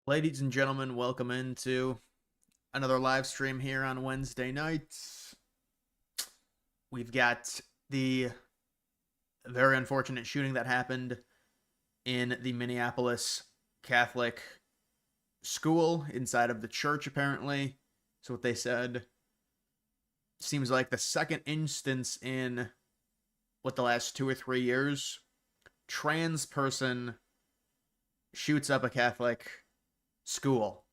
Ladies and gentlemen, welcome into another live stream here on Wednesday nights. We've got the very unfortunate shooting that happened in the Minneapolis Catholic school inside of the church, apparently. So, what they said seems like the second instance in the last 2 or 3 years. Trans person shoots up a Catholic school.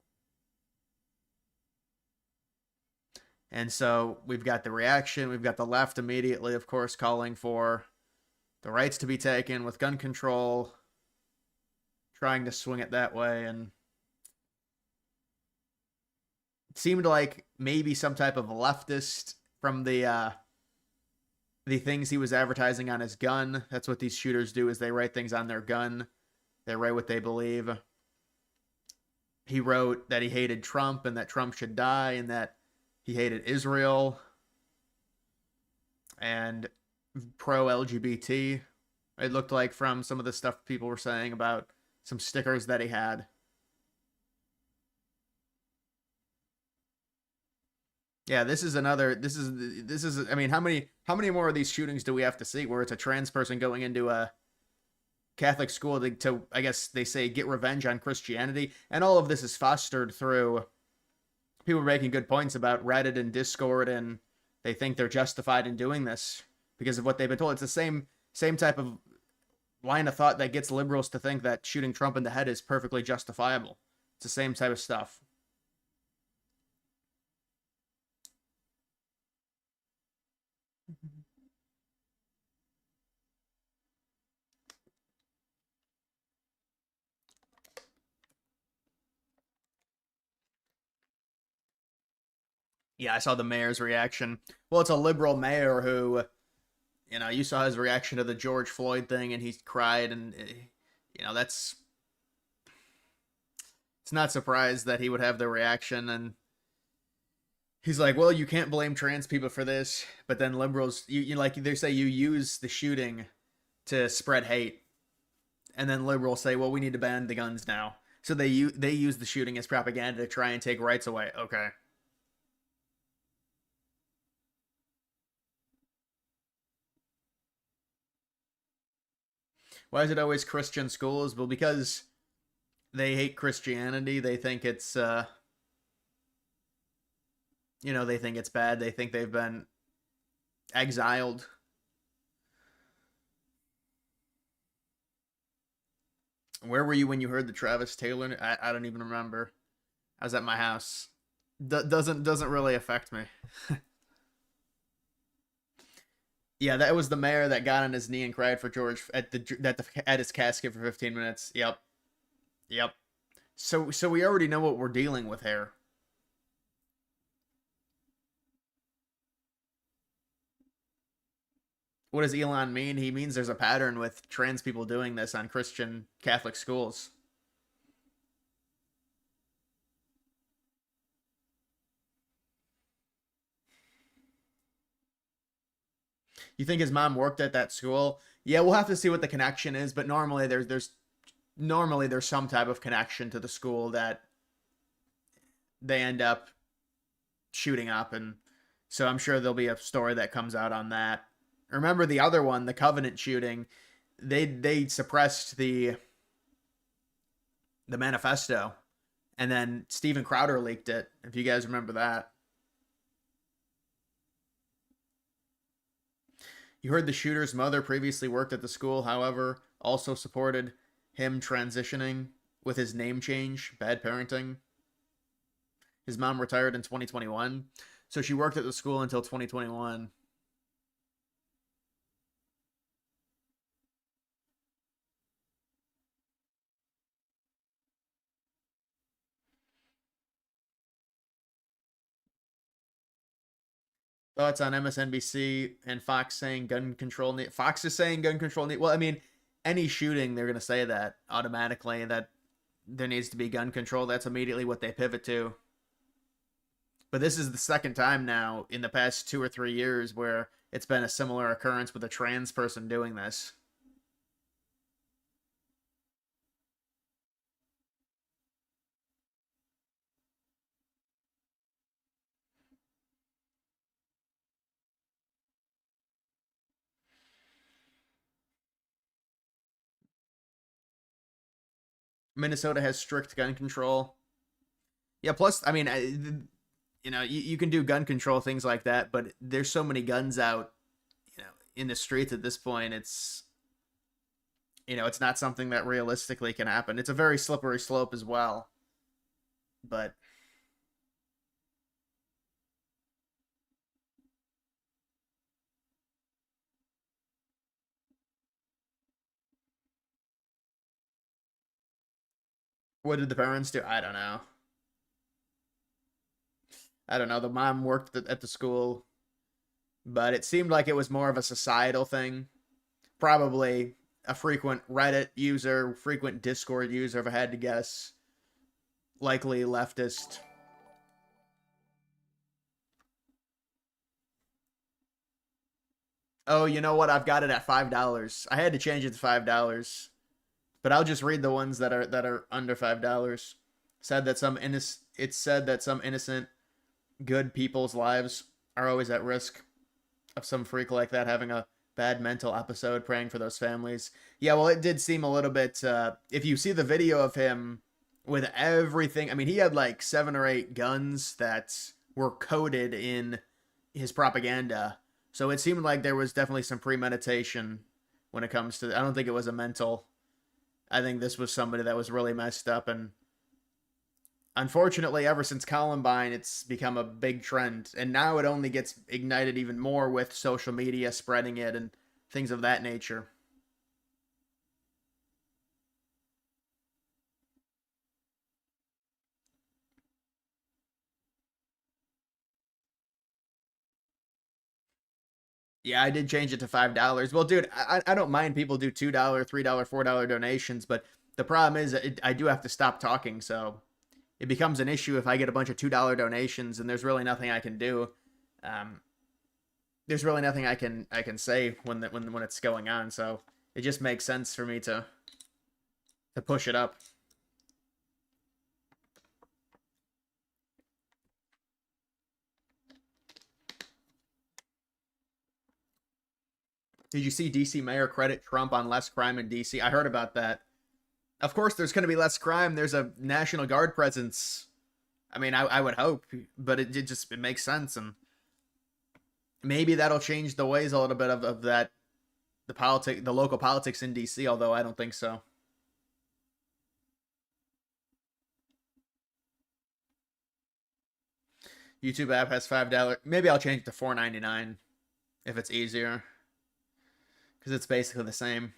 And so we've got the reaction. We've got the left immediately, of course, calling for the rights to be taken with gun control, trying to swing it that way. And it seemed like maybe some type of leftist from the things he was advertising on his gun. That's what these shooters do, is they write things on their gun. They write what they believe. He wrote that he hated Trump and that Trump should die and that he hated Israel and pro LGBT. It looked like, from some of the stuff people were saying about some stickers that he had. Yeah, this is another. I mean, how many more of these shootings do we have to see where it's a trans person going into a Catholic school to I guess they say, get revenge on Christianity, and all of this is fostered through people making good points about Reddit and Discord, and they think they're justified in doing this because of what they've been told. It's the same type of line of thought that gets liberals to think that shooting Trump in the head is perfectly justifiable. It's the same type of stuff. Yeah, I saw the mayor's reaction. Well, it's a liberal mayor who, you saw his reaction to the George Floyd thing, and he cried, and that's it's not surprised that he would have the reaction. And he's like, well, you can't blame trans people for this, but then liberals, like they say, you use the shooting to spread hate, and then liberals say, well, we need to ban the guns now. So they use the shooting as propaganda to try and take rights away. Okay. Why is it always Christian schools? Well, because they hate Christianity. They think it's they think it's bad. They think they've been exiled. Where were you when you heard the Travis Taylor? I don't even remember. I was at my house. Doesn't really affect me. Yeah, that was the mayor that got on his knee and cried for George at his casket for 15 minutes. Yep, yep. So we already know what we're dealing with here. What does Elon mean? He means there's a pattern with trans people doing this on Christian Catholic schools. You think his mom worked at that school? Yeah, we'll have to see what the connection is, but normally there's some type of connection to the school that they end up shooting up, and so I'm sure there'll be a story that comes out on that. Remember the other one, the Covenant shooting? They suppressed the manifesto, and then Steven Crowder leaked it. If you guys remember that. You heard the shooter's mother previously worked at the school, however, also supported him transitioning with his name change. Bad parenting. His mom retired in 2021, so she worked at the school until 2021. Thoughts on MSNBC and Fox saying gun control need. Fox is saying gun control need. Well, I mean, any shooting, they're going to say that automatically, that there needs to be gun control. That's immediately what they pivot to. But this is the second time now in the past 2 or 3 years where it's been a similar occurrence with a trans person doing this. Minnesota has strict gun control. Yeah, plus, I mean, you can do gun control things like that, but there's so many guns out, in the streets at this point. It's not something that realistically can happen. It's a very slippery slope as well. But what did the parents do? I don't know. I don't know. The mom worked at the school, but it seemed like it was more of a societal thing. Probably a frequent Reddit user, frequent Discord user, if I had to guess. Likely leftist. Oh, you know what? I've got it at $5. I had to change it to $5, but I'll just read the ones that are under $5. Said that some innocent. It said that some innocent, good people's lives are always at risk of some freak like that having a bad mental episode. Praying for those families. Yeah, well, it did seem a little bit. If you see the video of him with everything, I mean, he had like 7 or 8 guns that were coded in his propaganda. So it seemed like there was definitely some premeditation when it comes to. I don't think it was a mental. I think this was somebody that was really messed up, and unfortunately, ever since Columbine, it's become a big trend, and now it only gets ignited even more with social media spreading it and things of that nature. Yeah, I did change it to $5. Well, dude, I don't mind people do $2, $3, $4 donations, but the problem is I do have to stop talking, so it becomes an issue if I get a bunch of $2 donations and there's really nothing I can do. Um, there's really nothing I can say when it's going on, so it just makes sense for me to push it up. Did you see DC mayor credit Trump on less crime in DC? I heard about that. Of course, there's going to be less crime. There's a National Guard presence. I mean, I would hope, but it makes sense, and maybe that'll change the ways a little bit of that the local politics in DC. Although I don't think so. YouTube app has $5. Maybe I'll change it to $4.99 if it's easier, because it's basically the same.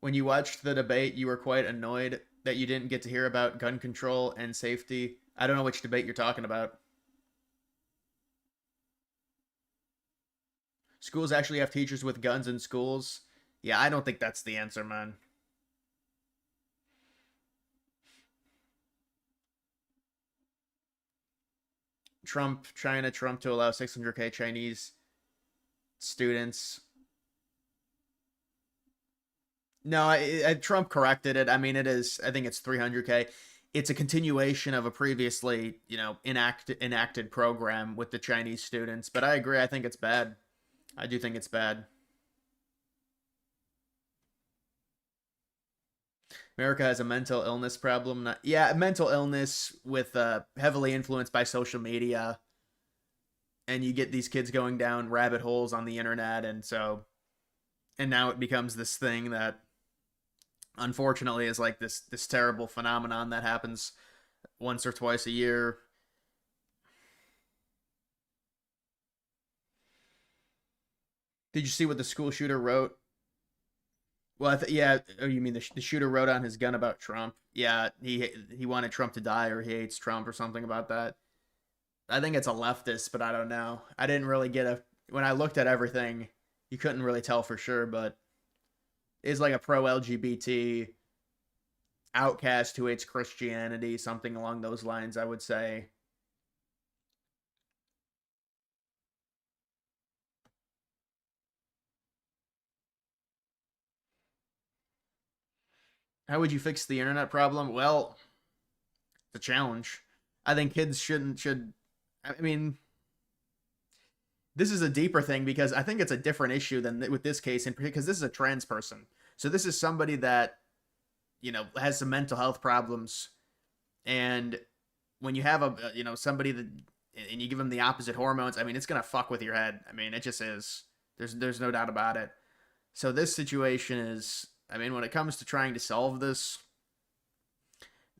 When you watched the debate, you were quite annoyed that you didn't get to hear about gun control and safety. I don't know which debate you're talking about. Schools actually have teachers with guns in schools. Yeah, I don't think that's the answer, man. Trump to allow 600K Chinese students. No, Trump corrected it. I mean, it is. I think it's 300K. It's a continuation of a previously, enacted program with the Chinese students. But I agree. I think it's bad. I do think it's bad. America has a mental illness problem. Yeah, mental illness with heavily influenced by social media, and you get these kids going down rabbit holes on the internet, and now it becomes this thing that unfortunately is like this terrible phenomenon that happens once or twice a year. Did you see what the school shooter wrote? Well, yeah. Oh, you mean the shooter wrote on his gun about Trump? Yeah, he wanted Trump to die, or he hates Trump, or something about that. I think it's a leftist, but I don't know. I didn't really get a when I looked at everything, you couldn't really tell for sure, but it's like a pro LGBT outcast who hates Christianity, something along those lines, I would say. How would you fix the internet problem? Well, it's a challenge. I think kids shouldn't should I mean, this is a deeper thing because I think it's a different issue than with this case, and because this is a trans person. So this is somebody that has some mental health problems, and when you have somebody that and you give them the opposite hormones, I mean, it's gonna fuck with your head. I mean, it just is. There's no doubt about it. So this situation is, I mean, when it comes to trying to solve this,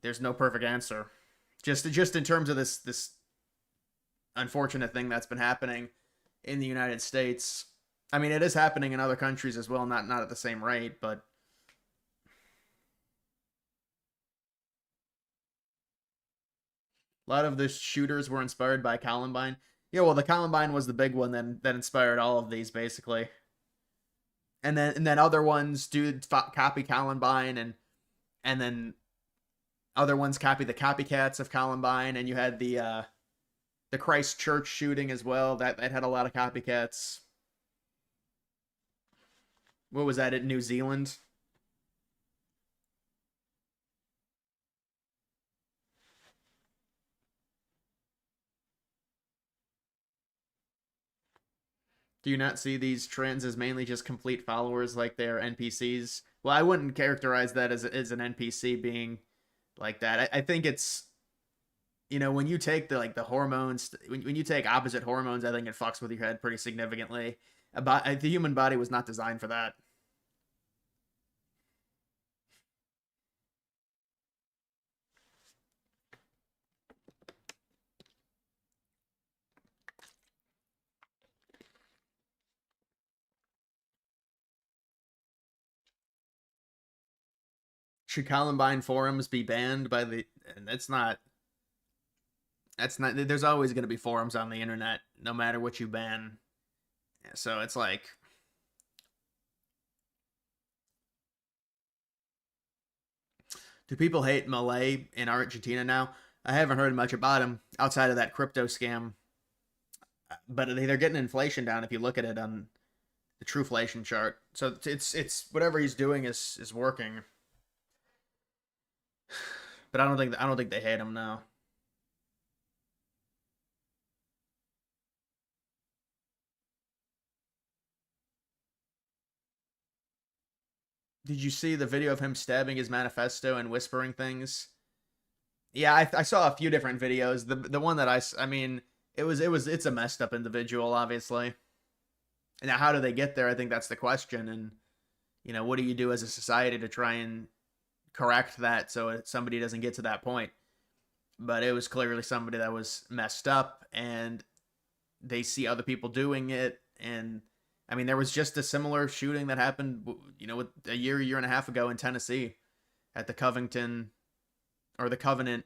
there's no perfect answer. Just in terms of this unfortunate thing that's been happening in the United States. I mean, it is happening in other countries as well, not at the same rate, but a lot of the shooters were inspired by Columbine. Yeah, well, the Columbine was the big one that inspired all of these basically, and then other ones do copy Columbine, and then other ones copy the copycats of Columbine, and you had the Christchurch shooting as well. That had a lot of copycats. What was that in New Zealand? Do you not see these trends as mainly just complete followers like they're NPCs? Well, I wouldn't characterize that as an NPC being like that. I think it's when you take the hormones, when you take opposite hormones, I think it fucks with your head pretty significantly. About the human body was not designed for that. Should Columbine forums be banned by the? And that's not. That's not. There's always going to be forums on the internet, no matter what you ban. So it's like, do people hate Malay in Argentina now? I haven't heard much about him outside of that crypto scam, but they're getting inflation down if you look at it on the Trueflation chart. So it's whatever he's doing is working. But I don't think they hate him now. Did you see the video of him stabbing his manifesto and whispering things? Yeah, I saw a few different videos. The one that I mean, it's a messed up individual, obviously. Now, how do they get there? I think that's the question. And what do you do as a society to try and correct that so somebody doesn't get to that point? But it was clearly somebody that was messed up, and they see other people doing it. And I mean, there was just a similar shooting that happened, a year and a half ago in Tennessee at the Covington or the Covenant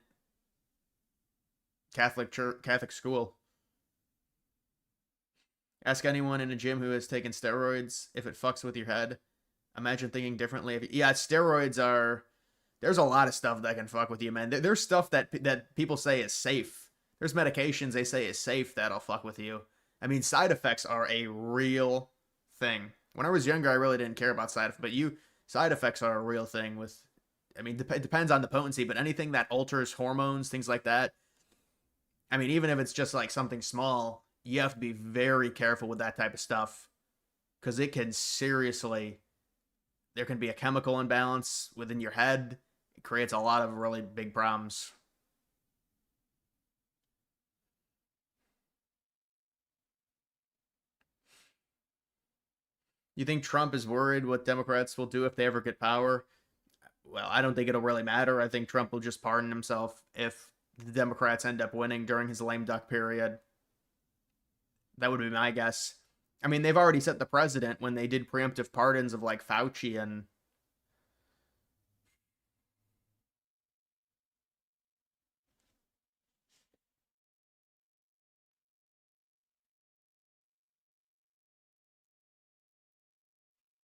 Catholic Church, Catholic school. Ask anyone in a gym who has taken steroids if it fucks with your head. Imagine thinking differently. Yeah, steroids are. There's a lot of stuff that can fuck with you, man. There's stuff that people say is safe. There's medications they say is safe that'll fuck with you. I mean, side effects are a real thing. When I was younger, I really didn't care about side effects, but side effects are a real thing. I mean, it depends on the potency, but anything that alters hormones, things like that. I mean, even if it's just like something small, you have to be very careful with that type of stuff because it can seriously. There can be a chemical imbalance within your head. It creates a lot of really big problems. You think Trump is worried what Democrats will do if they ever get power? Well, I don't think it'll really matter. I think Trump will just pardon himself if the Democrats end up winning during his lame duck period. That would be my guess. I mean, they've already set the precedent when they did preemptive pardons of like Fauci and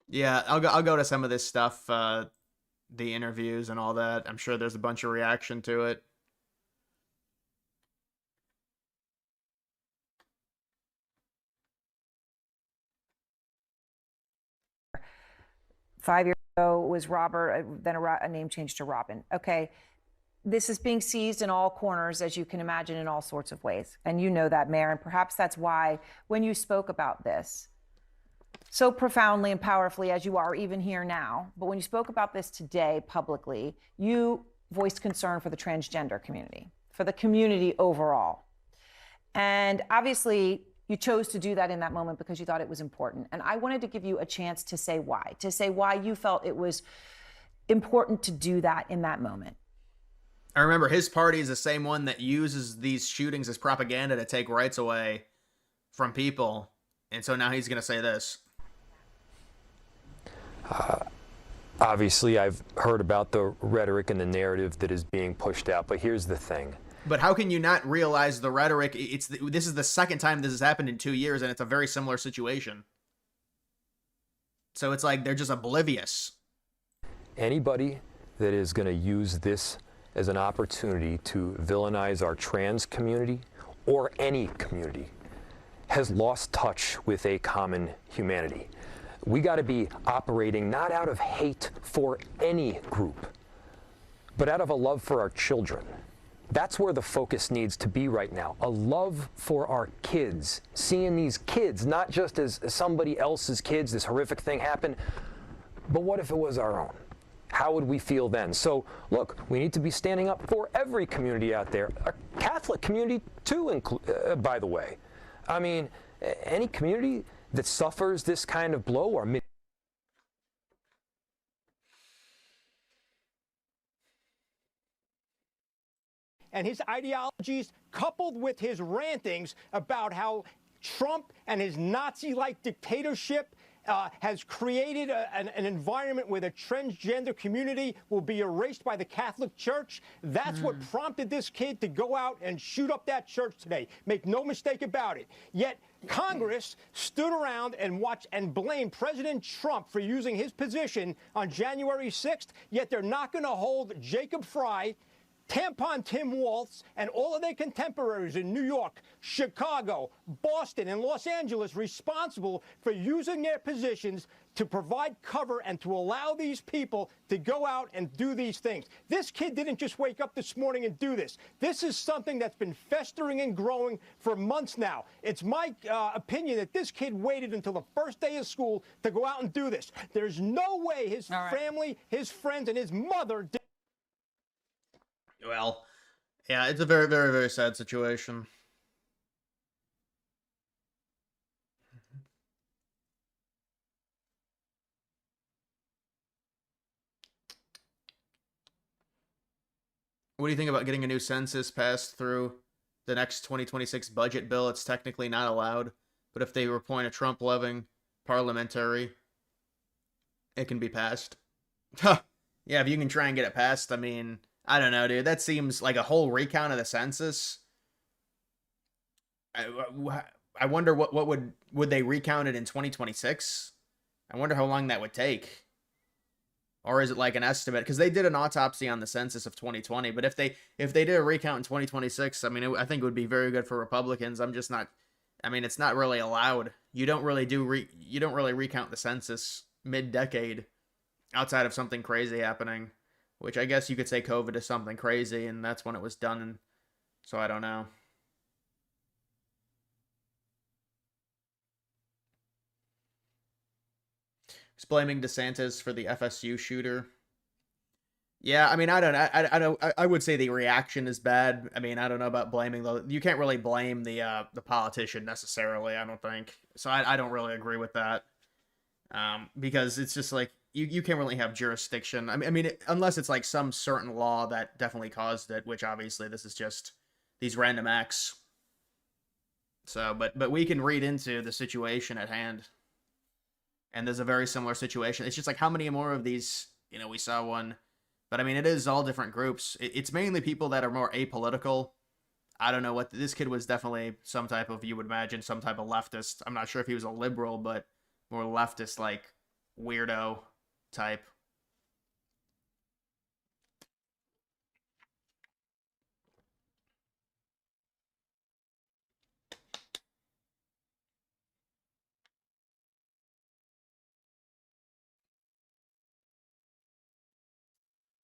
yeah, I'll go to some of this stuff, the interviews and all that. I'm sure there's a bunch of reaction to it. 5 years ago was Robert, then a name change to Robin. Okay. this is being seized in all corners, as you can imagine, in all sorts of ways. And you know that, Mayor. And perhaps that's why when you spoke about this so profoundly and powerfully as you are even here now, but when you spoke about this today publicly, you voiced concern for the transgender community, for the community overall. And obviously, you chose to do that in that moment because you thought it was important. And I wanted to give you a chance to say why you felt it was important to do that in that moment. I remember his party is the same one that uses these shootings as propaganda to take rights away from people. And so now he's going to say this. Obviously, I've heard about the rhetoric and the narrative that is being pushed out, but here's the thing. But how can you not realize the rhetoric? This is the second time this has happened in 2 years, and it's a very similar situation. So it's like they're just oblivious. Anybody that is going to use this as an opportunity to villainize our trans community or any community has lost touch with a common humanity. We got to be operating not out of hate for any group, but out of a love for our children. That's where the focus needs to be right now. A love for our kids, seeing these kids not just as somebody else's kids, this horrific thing happened, but what if it was our own? How would we feel then? So, look, we need to be standing up for every community out there, a Catholic community too, by the way. I mean, any community that suffers this kind of blow or and his ideologies, coupled with his rantings about how Trump and his Nazi-like dictatorship has created an environment where the transgender community will be erased by the Catholic Church. That's what prompted this kid to go out and shoot up that church today. Make no mistake about it. Yet Congress stood around and watched and blamed President Trump for using his position on January 6th, yet they're not going to hold Jacob Fry, Tampon Tim Waltz, and all of their contemporaries in New York, Chicago, Boston, and Los Angeles responsible for using their positions to provide cover and to allow these people to go out and do these things. This kid didn't just wake up this morning and do this. This is something that's been festering and growing for months now. It's my opinion that this kid waited until the first day of school to go out and do this. There's no way his family, his friends, and his mother did. Well, yeah, it's a very, very, very sad situation. What do you think about getting a new census passed through the next 2026 budget bill? It's technically not allowed, but if they appoint a Trump-loving parliamentary, it can be passed. Yeah, if you can try and get it passed, I mean, I don't know, dude. That seems like a whole recount of the census. I wonder what would they recount it in 2026? I wonder how long that would take. Or is it like an estimate? Because they did an autopsy on the census of 2020. But if they did a recount in 2026, I mean, I think it would be very good for Republicans. I'm just not. I mean, it's not really allowed. You don't really recount the census mid-decade outside of something crazy happening. Which I guess you could say COVID is something crazy, and that's when it was done. So I don't know. He's blaming DeSantis for the FSU shooter. Yeah, I mean, I don't. I would say the reaction is bad. I mean, I don't know about blaming though. You can't really blame the politician necessarily. I don't think. So I don't really agree with that. Because it's just like. You can't really have jurisdiction. I mean, unless it's like some certain law that definitely caused it, which obviously this is just these random acts. So, but we can read into the situation at hand. And there's a very similar situation. It's just like how many more of these, we saw one. But I mean, it is all different groups. It's mainly people that are more apolitical. I don't know what, this kid was definitely some type of, you would imagine, some type of leftist. I'm not sure if he was a liberal, but more leftist, like weirdo type.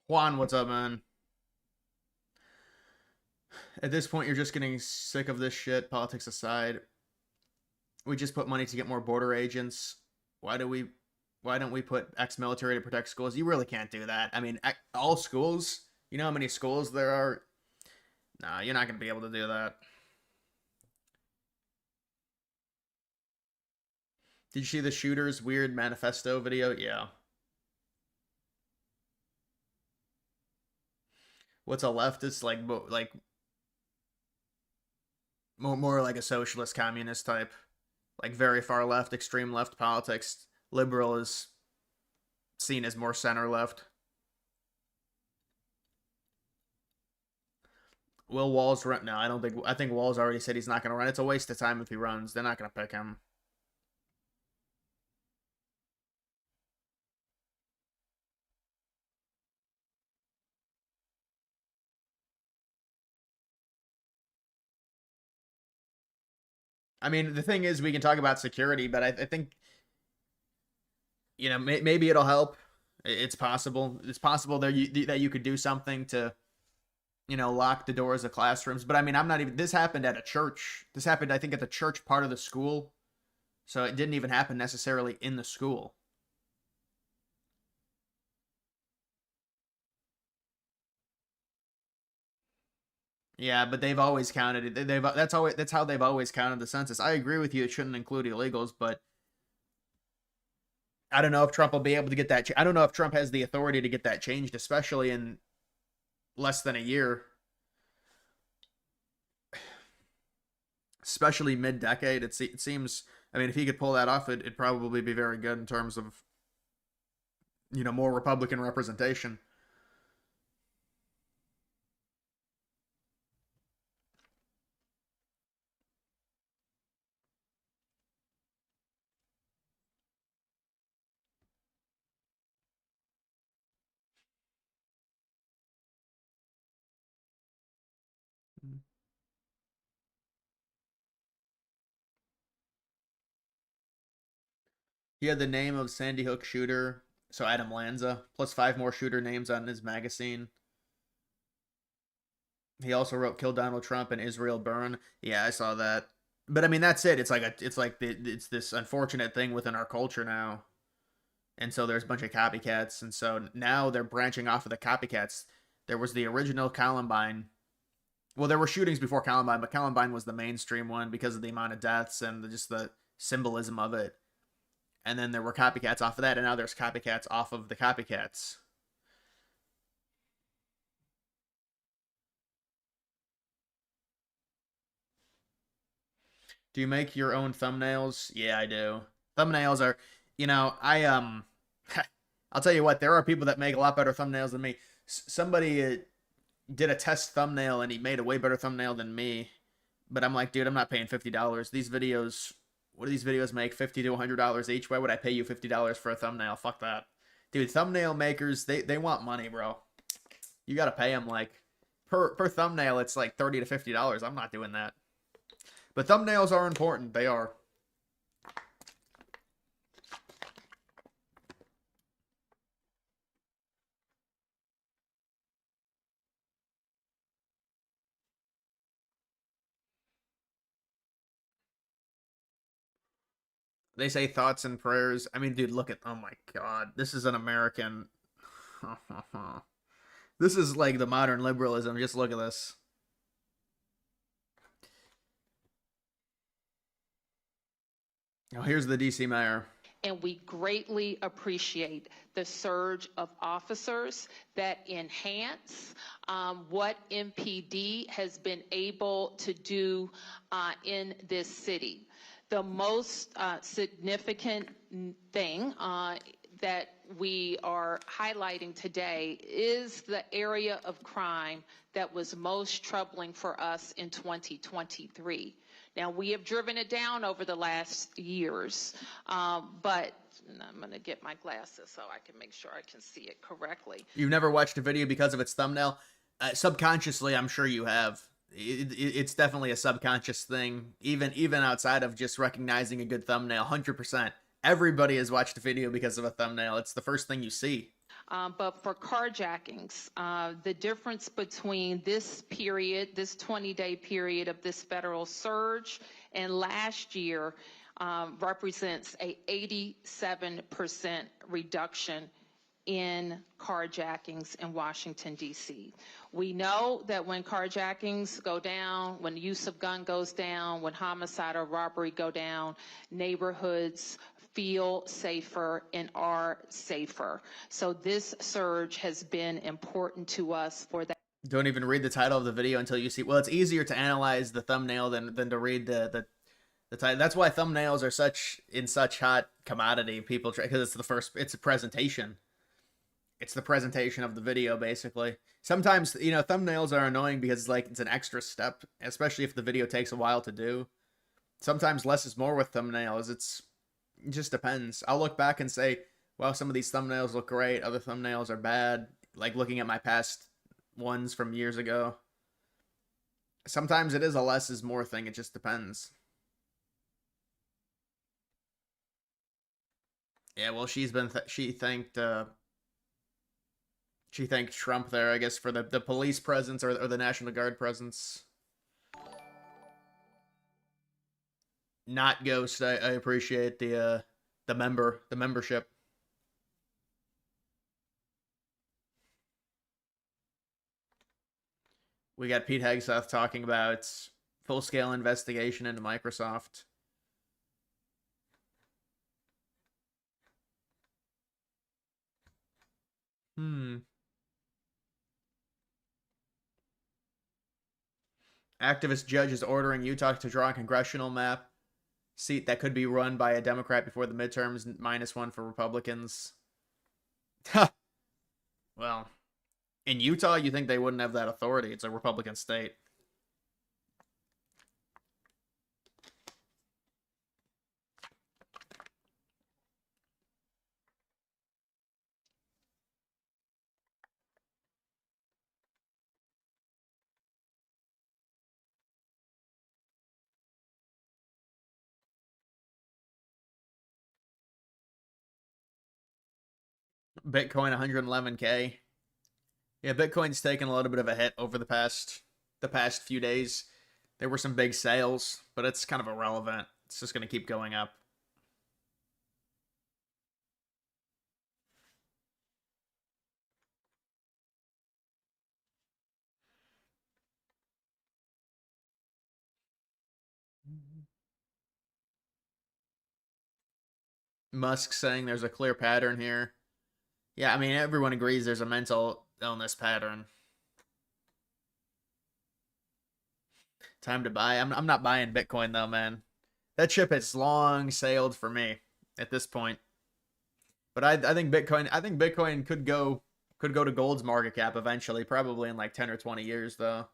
Juan, what's up, man? At this point, you're just getting sick of this shit. Politics aside, we just put money to get more border agents. Why don't we put ex-military to protect schools? You really can't do that. I mean, all schools. You know how many schools there are? No, you're not gonna be able to do that. Did you see the shooter's weird manifesto video? Yeah. What's a leftist like more like a socialist communist type, like very far left, extreme left politics. Liberal is seen as more center left. Will Walz run? No, I don't think. I think Walz already said he's not going to run. It's a waste of time if he runs. They're not going to pick him. I mean, the thing is, we can talk about security, but I think, maybe it'll help. It's possible. It's possible that you could do something to, lock the doors of classrooms. But I mean, I'm not even. This happened at a church. This happened, I think, at the church part of the school. So it didn't even happen necessarily in the school. Yeah, but they've always counted it. That's how they've always counted the census. I agree with you. It shouldn't include illegals, but I don't know if Trump will be able to get that. I don't know if Trump has the authority to get that changed, especially in less than a year, especially mid-decade. It seems. I mean, if he could pull that off, it'd probably be very good in terms of, more Republican representation. He had the name of Sandy Hook shooter, so Adam Lanza, plus 5 more shooter names on his magazine. He also wrote "Kill Donald Trump" and "Israel Burn." Yeah, I saw that. But I mean, that's it. It's this unfortunate thing within our culture now, and so there's a bunch of copycats, and so now they're branching off of the copycats. There was the original Columbine. Well, there were shootings before Columbine, but Columbine was the mainstream one because of the amount of deaths and just the symbolism of it. And then there were copycats off of that, and now there's copycats off of the copycats. Do you make your own thumbnails? Yeah, I do. Thumbnails are, I'll tell you what, there are people that make a lot better thumbnails than me. Somebody did a test thumbnail and he made a way better thumbnail than me. But I'm like, dude, I'm not paying $50. These videos, what do these videos make? $50 to $100 each? Why would I pay you $50 for a thumbnail? Fuck that. Dude, thumbnail makers, they want money, bro. You gotta pay them like, per thumbnail, it's like $30 to $50. I'm not doing that. But thumbnails are important. They are. They say thoughts and prayers. I mean, dude, look at. Oh my God. This is an American. This is like the modern liberalism. Just look at this. Oh, here's the DC mayor. And we greatly appreciate the surge of officers that enhance what MPD has been able to do in this city. The most significant thing that we are highlighting today is the area of crime that was most troubling for us in 2023. Now, we have driven it down over the last years, but I'm going to get my glasses so I can make sure I can see it correctly. You've never watched a video because of its thumbnail? Subconsciously, I'm sure you have. It's definitely a subconscious thing, even outside of just recognizing a good thumbnail. 100%. Everybody has watched a video because of a thumbnail. It's the first thing you see. But for carjackings, the difference between this period, this 20-day period of this federal surge and last year represents a 87% reduction in carjackings in Washington, D.C. We know that when carjackings go down, when the use of gun goes down, when homicide or robbery go down, neighborhoods feel safer and are safer. So this surge has been important to us for that. Don't even read the title of the video until you see. Well, it's easier to analyze the thumbnail than to read the title. That's why thumbnails are such hot commodity. People try, because it's a presentation. It's the presentation of the video, basically. Sometimes, thumbnails are annoying because it's an extra step, especially if the video takes a while to do. Sometimes less is more with thumbnails. It just depends. I'll look back and say, well, some of these thumbnails look great. Other thumbnails are bad. Like looking at my past ones from years ago. Sometimes it is a less is more thing. It just depends. Yeah, well, she thanked Trump there, I guess, for the police presence or the National Guard presence. Not Ghost. I appreciate the membership. We got Pete Hegseth talking about full-scale investigation into Microsoft. Activist judge is ordering Utah to draw a congressional map seat that could be run by a Democrat before the midterms, -1 for Republicans. Well, in Utah, you think they wouldn't have that authority. It's a Republican state. Bitcoin 111K. Yeah, Bitcoin's taken a little bit of a hit over the past few days. There were some big sales, but it's kind of irrelevant. It's just going to keep going up. Musk saying there's a clear pattern here. Yeah, I mean, everyone agrees there's a mental illness pattern. Time to buy. I'm not buying Bitcoin though, man. That ship has long sailed for me at this point. But I think Bitcoin could go to gold's market cap eventually, probably in like 10 or 20 years though.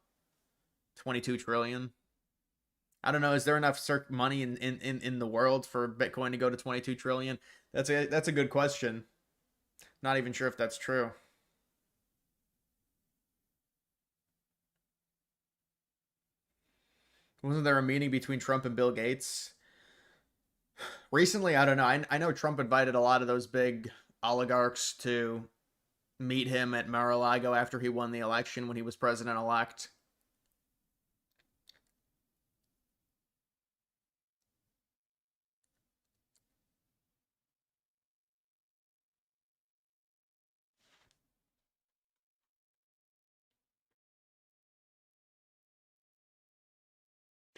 22 trillion. I don't know, is there enough money in the world for Bitcoin to go to 22 trillion? That's a good question. Not even sure if that's true. Wasn't there a meeting between Trump and Bill Gates? Recently, I don't know. I know Trump invited a lot of those big oligarchs to meet him at Mar-a-Lago after he won the election when he was president-elect.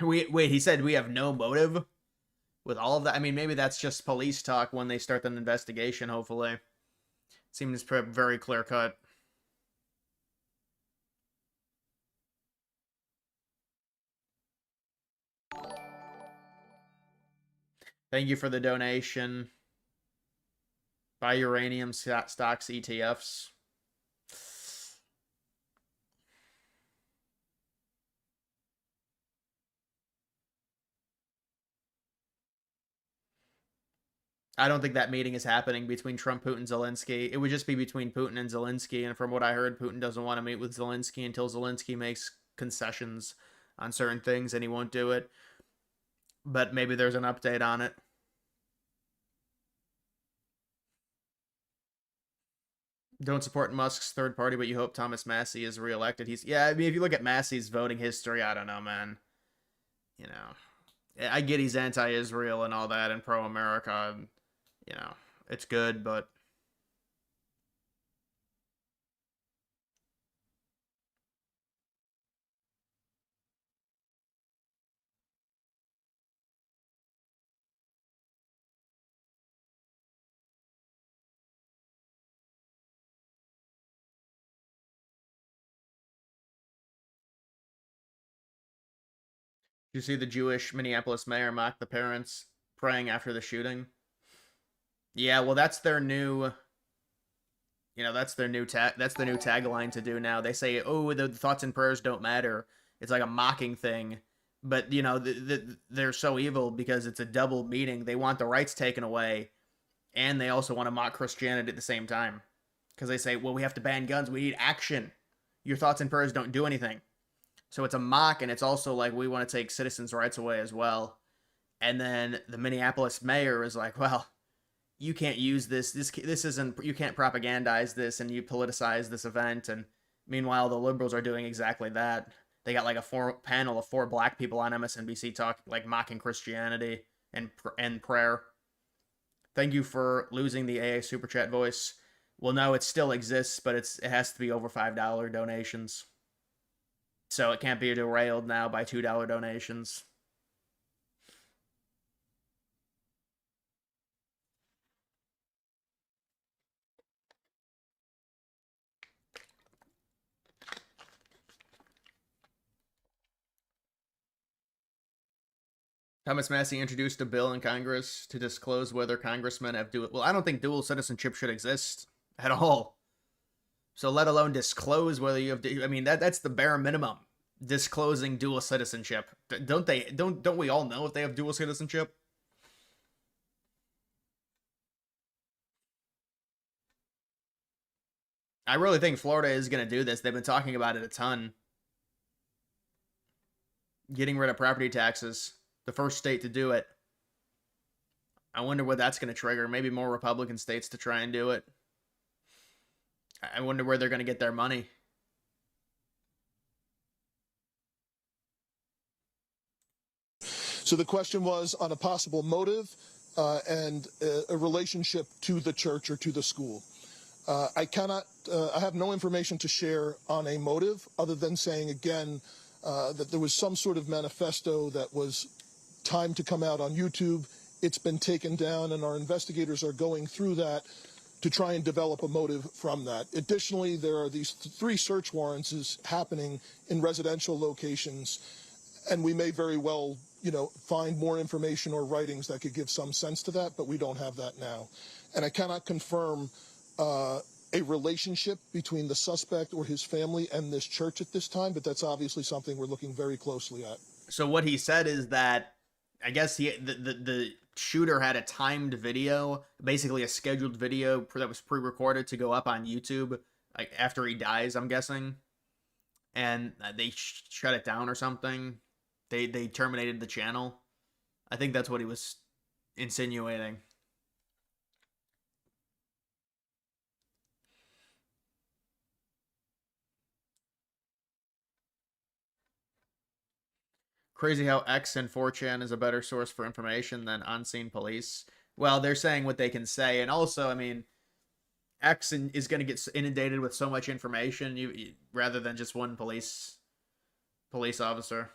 Wait, he said we have no motive with all of that? I mean, maybe that's just police talk when they start an investigation, hopefully. Seems very clear-cut. Thank you for the donation. Buy uranium stocks ETFs. I don't think that meeting is happening between Trump, Putin, Zelensky. It would just be between Putin and Zelensky. And from what I heard, Putin doesn't want to meet with Zelensky until Zelensky makes concessions on certain things, and he won't do it. But maybe there's an update on it. Don't support Musk's third party, but you hope Thomas Massey is reelected. Yeah. I mean, if you look at Massey's voting history, I don't know, man. You know, I get he's anti-Israel and all that and pro-America. And, you know, it's good, but you see the Jewish Minneapolis mayor mock the parents praying after the shooting. Yeah, well, that's their new. That's their new That's the new tagline to do now. They say, "Oh, the thoughts and prayers don't matter." It's like a mocking thing, but they're so evil because it's a double meaning. They want the rights taken away, and they also want to mock Christianity at the same time because they say, "Well, we have to ban guns. We need action. Your thoughts and prayers don't do anything." So it's a mock, and it's also like we want to take citizens' rights away as well. And then the Minneapolis mayor is like, "Well, you can't use this isn't, you can't propagandize this and you politicize this event." And meanwhile the liberals are doing exactly that. They got like a panel of 4 black people on MSNBC talking, like, mocking Christianity and prayer. Thank you for losing the AA super chat voice. Well, no, it still exists, but it has to be over $5 donations, so it can't be derailed now by $2 donations. Thomas Massey introduced a bill in Congress to disclose whether congressmen have dual. Well, I don't think dual citizenship should exist at all. So let alone disclose whether you have. I mean, that's the bare minimum. Disclosing dual citizenship. Don't they? Don't we all know if they have dual citizenship? I really think Florida is going to do this. They've been talking about it a ton. Getting rid of property taxes. The first state to do it. I wonder what that's going to trigger. Maybe more Republican states to try and do it. I wonder where they're going to get their money. So the question was on a possible motive and a relationship to the church or to the school. I have no information to share on a motive other than saying again that there was some sort of manifesto that was timed to come out on YouTube. It's been taken down, and our investigators are going through that to try and develop a motive from that. Additionally, there are these 3 search warrants happening in residential locations, and we may very well, find more information or writings that could give some sense to that, but we don't have that now. And I cannot confirm a relationship between the suspect or his family and this church at this time, but that's obviously something we're looking very closely at. So what he said is that I guess the shooter had a timed video, basically a scheduled video that was pre-recorded to go up on YouTube, like after he dies, I'm guessing, and they shut it down or something. They terminated the channel. I think that's what he was insinuating. Crazy how X and 4chan is a better source for information than on-scene police. Well, they're saying what they can say, and also, I mean, X is going to get inundated with so much information, rather than just one police officer.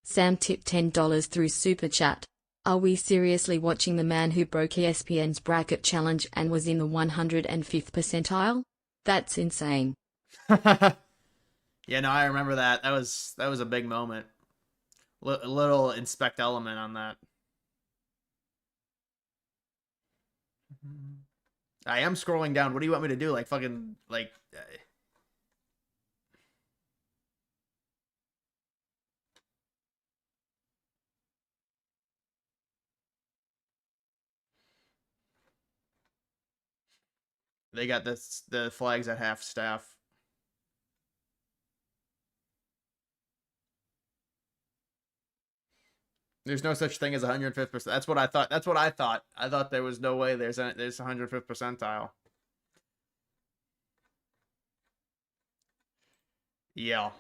Sam tipped $10 through Super Chat. Are we seriously watching the man who broke ESPN's bracket challenge and was in the 105th percentile? That's insane. Yeah, no, I remember that. That was a big moment. A little inspect element on that. I am scrolling down. What do you want me to do? Like fucking like. They got the flags at half staff. There's no such thing as 105th%. That's what I thought. That's what I thought. I thought there was no way there's 105th percentile. Yeah.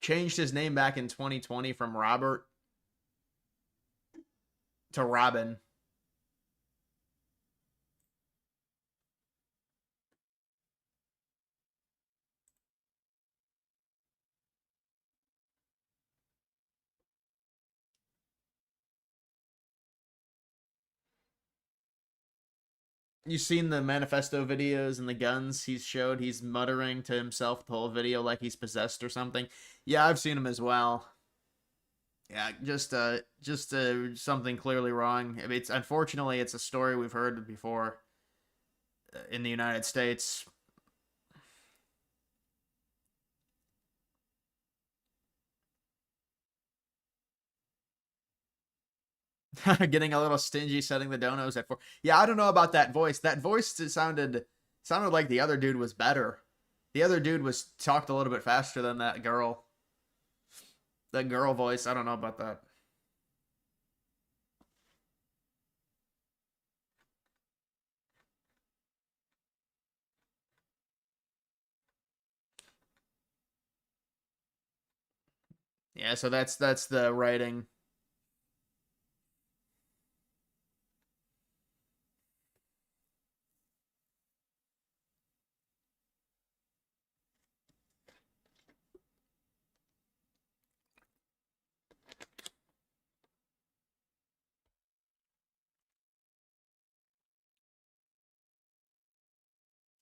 Changed his name back in 2020 from Robert to Robin. You seen the manifesto videos and the guns he's showed? He's muttering to himself the whole video like he's possessed or something. Yeah, I've seen him as well. Yeah, just something clearly wrong. I mean, unfortunately it's a story we've heard before in the United States. Getting a little stingy setting the donos at 4. Yeah, I don't know about that voice. That voice sounded like the other dude was better. The other dude was talked a little bit faster than that girl. That girl voice, I don't know about that. Yeah, so that's the writing.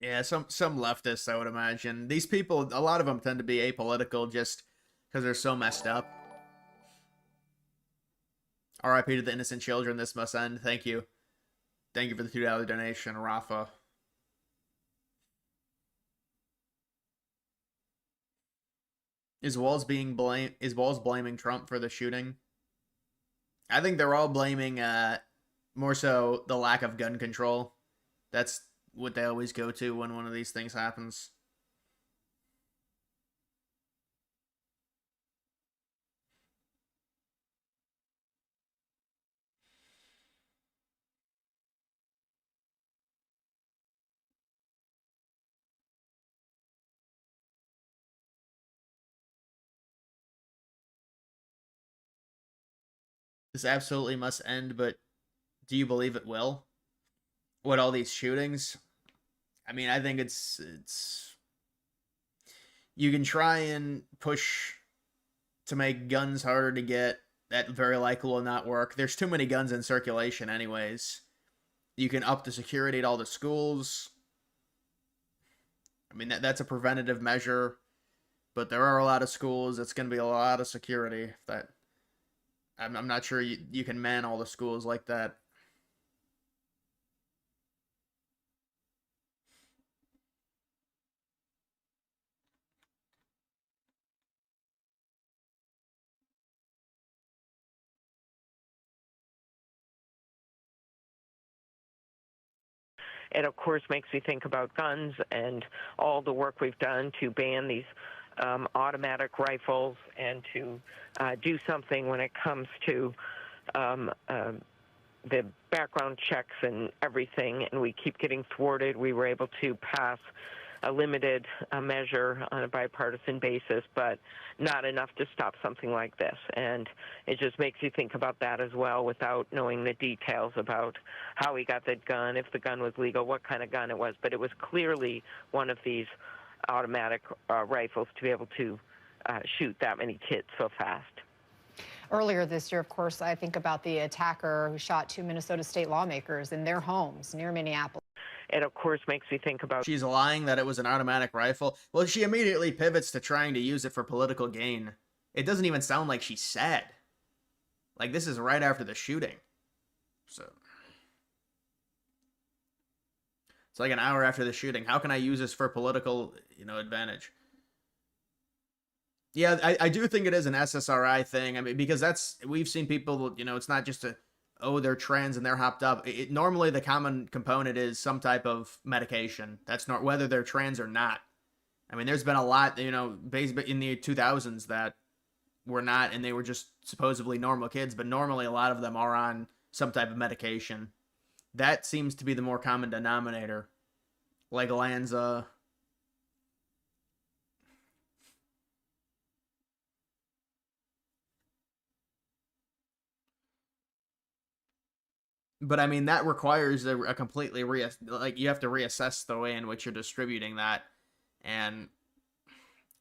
Yeah, some leftists, I would imagine. These people, a lot of them tend to be apolitical just because they're so messed up. RIP to the innocent children. This must end. Thank you. Thank you for the $2 donation, Rafa. Is Walls blaming Trump for the shooting? I think they're all blaming more so the lack of gun control. That's what they always go to when one of these things happens. This absolutely must end, but do you believe it will? What, all these shootings? I mean, I think it's you can try and push to make guns harder to get. That very likely will not work. There's too many guns in circulation anyways. You can up the security at all the schools. I mean, that's a preventative measure, but there are a lot of schools. It's going to be a lot of security. I'm not sure you can man all the schools like that. It, of course, makes me think about guns and all the work we've done to ban these automatic rifles and to do something when it comes to the background checks and everything, and we keep getting thwarted. We were able to pass a limited measure on a bipartisan basis, but not enough to stop something like this. And it just makes you think about that as well without knowing the details about how he got that gun, if the gun was legal, what kind of gun it was. But it was clearly one of these automatic rifles to be able to shoot that many kids so fast. Earlier this year, of course, I think about the attacker who shot 2 Minnesota state lawmakers in their homes near Minneapolis. It, of course, makes me think about... She's lying that it was an automatic rifle. Well, she immediately pivots to trying to use it for political gain. It doesn't even sound like she said. Like, this is right after the shooting. So... it's like an hour after the shooting. How can I use this for political, advantage? Yeah, I do think it is an SSRI thing. I mean, because we've seen people, it's not just they're trans and they're hopped up. Normally the common component is some type of medication. That's not whether they're trans or not. I mean, there's been a lot, based in the 2000s that were not, and they were just supposedly normal kids, but normally a lot of them are on some type of medication. That seems to be the more common denominator. Like Lanza. But I mean, that requires a completely you have to reassess the way in which you're distributing that. And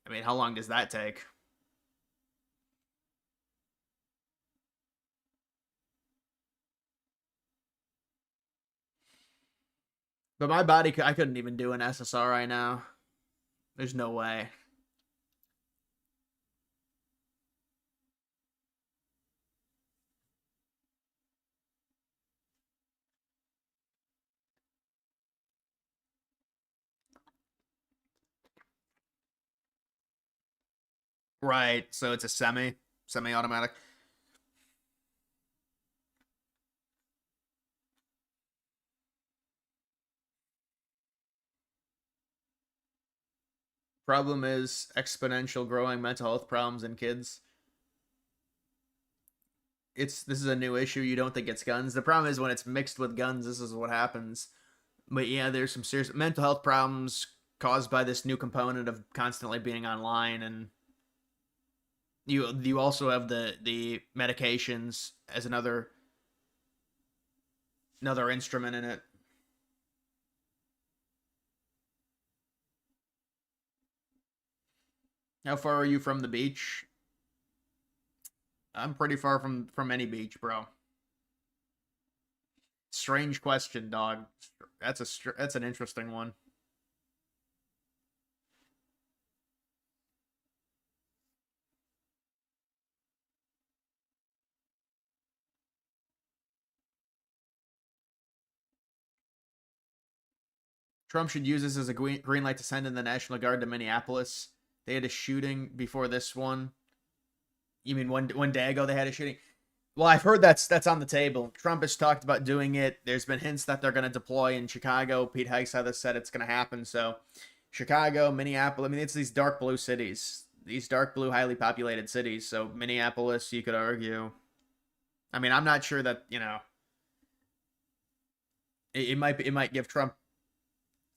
I mean, how long does that take? But my body, I couldn't even do an SSR right now. There's no way. Right, so it's a semi-automatic. Problem is exponential growing mental health problems in kids. This is a new issue. You don't think it's guns. The problem is when it's mixed with guns, this is what happens. But yeah, there's some serious mental health problems caused by this new component of constantly being online, and you also have the medications as another instrument in it. How far are you from the beach? I'm pretty far from any beach, bro. Strange question, dog. That's an interesting one. Trump should use this as a green light to send in the National Guard to Minneapolis. They had a shooting before this one. You mean one day ago they had a shooting? Well, I've heard that's on the table. Trump has talked about doing it. There's been hints that they're going to deploy in Chicago. Pete Hegseth said it's going to happen. So, Chicago, Minneapolis. I mean, it's these dark blue cities, these dark blue, highly populated cities. So, Minneapolis, you could argue. I mean, I'm not sure that it might give Trump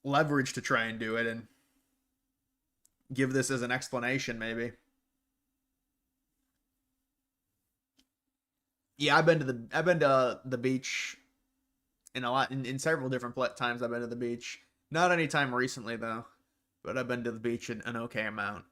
leverage to try and do it and give this as an explanation, maybe. Yeah, I've been to the beach in several different times. I've been to the beach. Not any time recently though, but I've been to the beach an okay amount.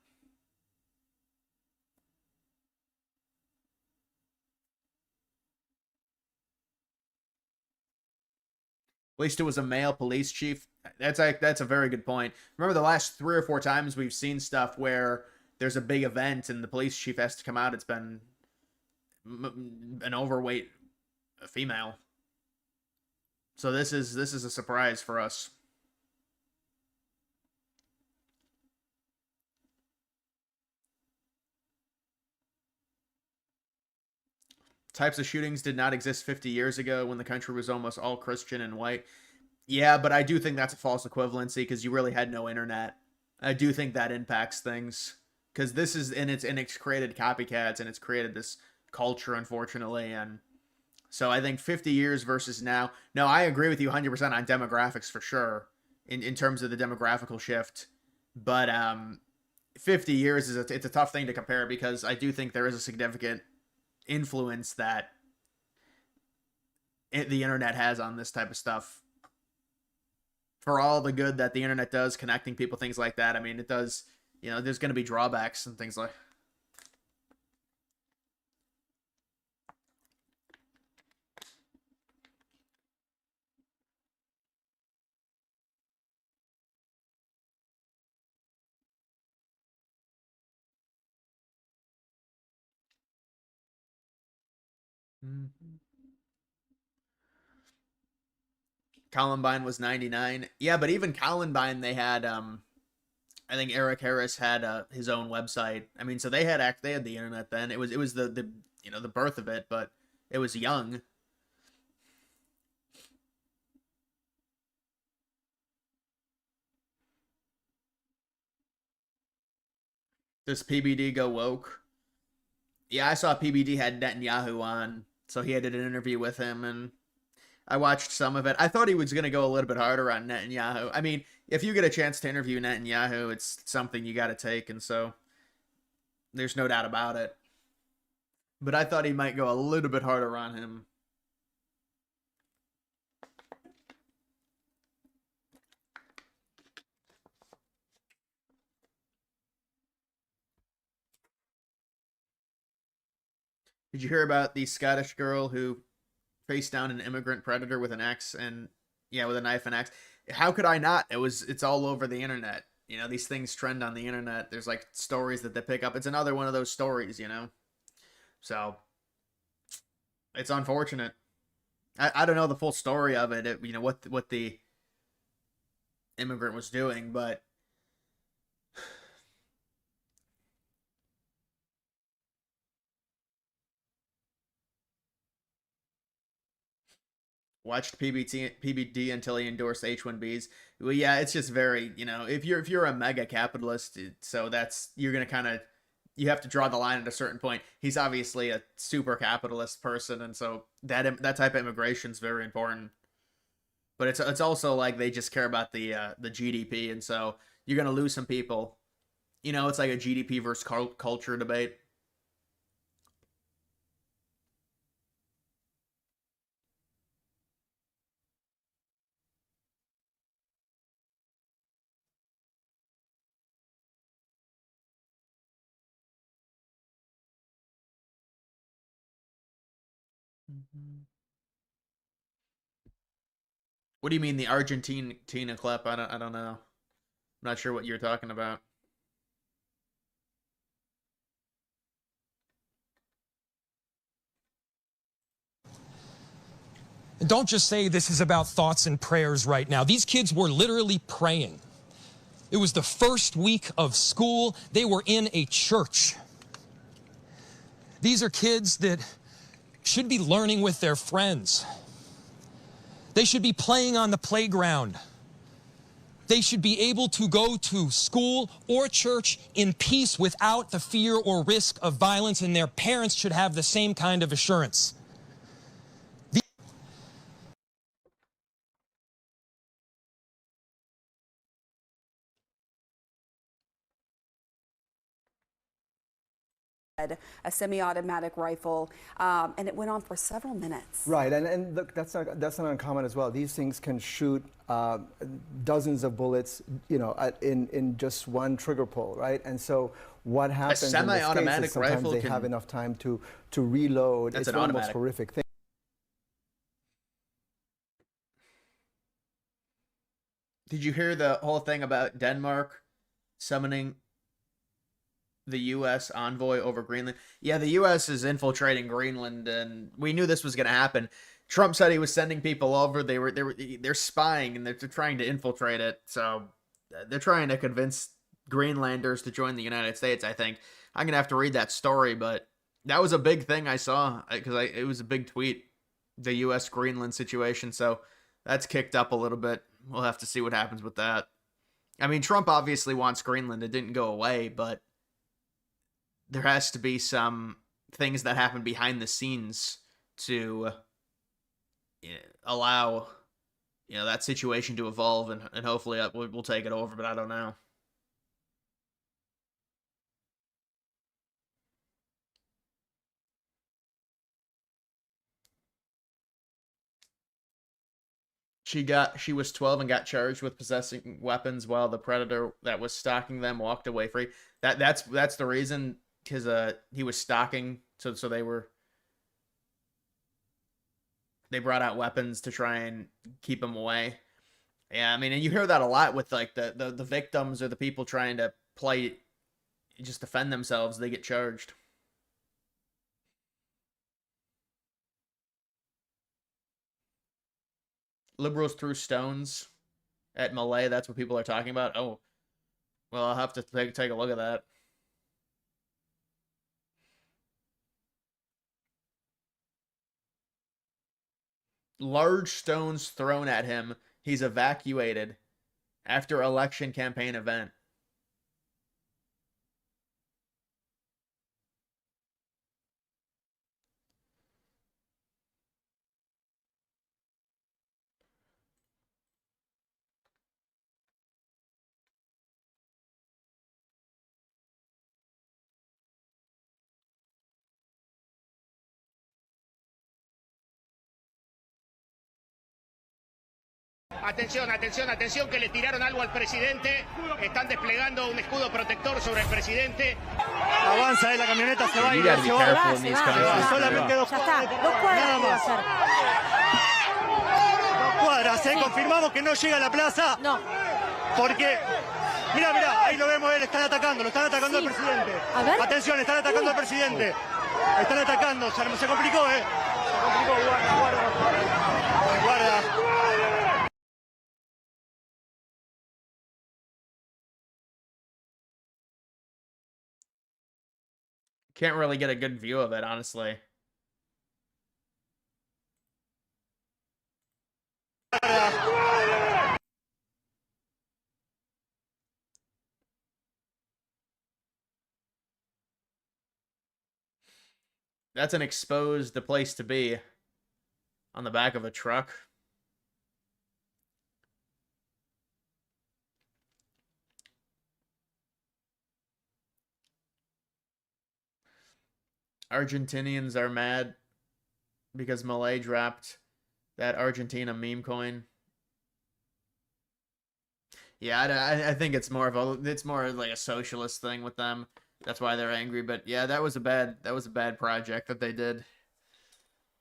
At least it was a male police chief. That's a very good point. Remember the last 3 or 4 times we've seen stuff where there's a big event and the police chief has to come out. It's been an overweight female. So this is a surprise for us. Types of shootings did not exist 50 years ago when the country was almost all Christian and white. Yeah, but I do think that's a false equivalency because you really had no internet. I do think that impacts things because this is and it's created copycats and it's created this culture, unfortunately, and so I think 50 years versus now. No, I agree with you 100% on demographics for sure in terms of the demographical shift, but 50 years it's a tough thing to compare because I do think there is a significant influence that the internet has on this type of stuff. For all the good that the internet does, connecting people, things like that. I mean, it does. There's going to be drawbacks and things like. Mm-hmm. Columbine was 99. Yeah, but even Columbine, they had I think Eric Harris had his own website. I mean, so they had the internet then. It was the birth of it, but it was young. Does PBD go woke? Yeah, I saw PBD had Netanyahu on, so he had an interview with him, and I watched some of it. I thought he was going to go a little bit harder on Netanyahu. I mean, if you get a chance to interview Netanyahu, it's something you got to take, and so there's no doubt about it. But I thought he might go a little bit harder on him. Did you hear about the Scottish girl who faced down an immigrant predator with an axe and yeah, with a knife and axe? How could I not? It's all over the internet. You know, these things trend on the internet. There's like stories that they pick up. It's another one of those stories, you know. So it's unfortunate. I don't know the full story of it. You know what the immigrant was doing, but watched PBD until he endorsed H1Bs. Well, yeah, it's just very, you know, if you're a mega capitalist, so that's you're gonna kind of you have to draw the line at a certain point. He's obviously a super capitalist person, and so that type of immigration is very important. But it's also like they just care about the GDP, and so you're gonna lose some people. You know, it's like a GDP versus culture debate. What do you mean the Argentina clip? I don't know. I'm not sure what you're talking about. And don't just say this is about thoughts and prayers right now. These kids were literally praying. It was the first week of school. They were in a church. These are kids that should be learning with their friends. They should be playing on the playground. They should be able to go to school or church in peace without the fear or risk of violence, and their parents should have the same kind of assurance. A semi-automatic rifle, and it went on for several minutes. Right, and look, that's not uncommon as well. These things can shoot dozens of bullets, you know, in just one trigger pull, right? And so what happens a semi-automatic in this case is sometimes rifle they can... have enough time to reload. That's it's one of the most horrific thing. Did you hear the whole thing about Denmark summoning the U.S. envoy over Greenland? Yeah, the U.S. is infiltrating Greenland, and we knew this was going to happen. Trump said he was sending people over. They're spying, and they're trying to infiltrate it. So they're trying to convince Greenlanders to join the United States. I think I'm gonna have to read that story, but that was a big thing I saw because it was a big tweet, the U.S. Greenland situation. So that's kicked up a little bit. We'll have to see what happens with that. I mean, Trump obviously wants Greenland. It didn't go away, but there has to be some things that happen behind the scenes to allow, you know, that situation to evolve, and hopefully we'll take it over, but I don't know. She was 12 and got charged with possessing weapons while the predator that was stalking them walked away free. That's the reason, because he was stalking, so they brought out weapons to try and keep him away. Yeah, I mean, and you hear that a lot with like the victims or the people trying to just defend themselves, they get charged. Liberals threw stones at Malay. That's what people are talking about. Oh, well, I'll have to take a look at that. Large stones thrown at him. He's evacuated after election campaign event. Atención, atención, atención, que le tiraron algo al presidente. Están desplegando un escudo protector sobre el presidente. Avanza, la camioneta se va y You gotta be se careful va. in these countries. Solamente dos cuadras. Nada más. Dos cuadras, confirmamos que no llega a la plaza. No. Porque, mira, ahí lo vemos, lo están atacando al presidente. A ver. Atención, están atacando al presidente. Están atacando, se complicó, Se complicó, guarda. Can't really get a good view of it, honestly. That's an exposed place to be on the back of a truck. Argentinians are mad because Malay dropped that Argentina meme coin. Yeah, I think it's more like a socialist thing with them. That's why they're angry. But yeah, that was a bad project that they did.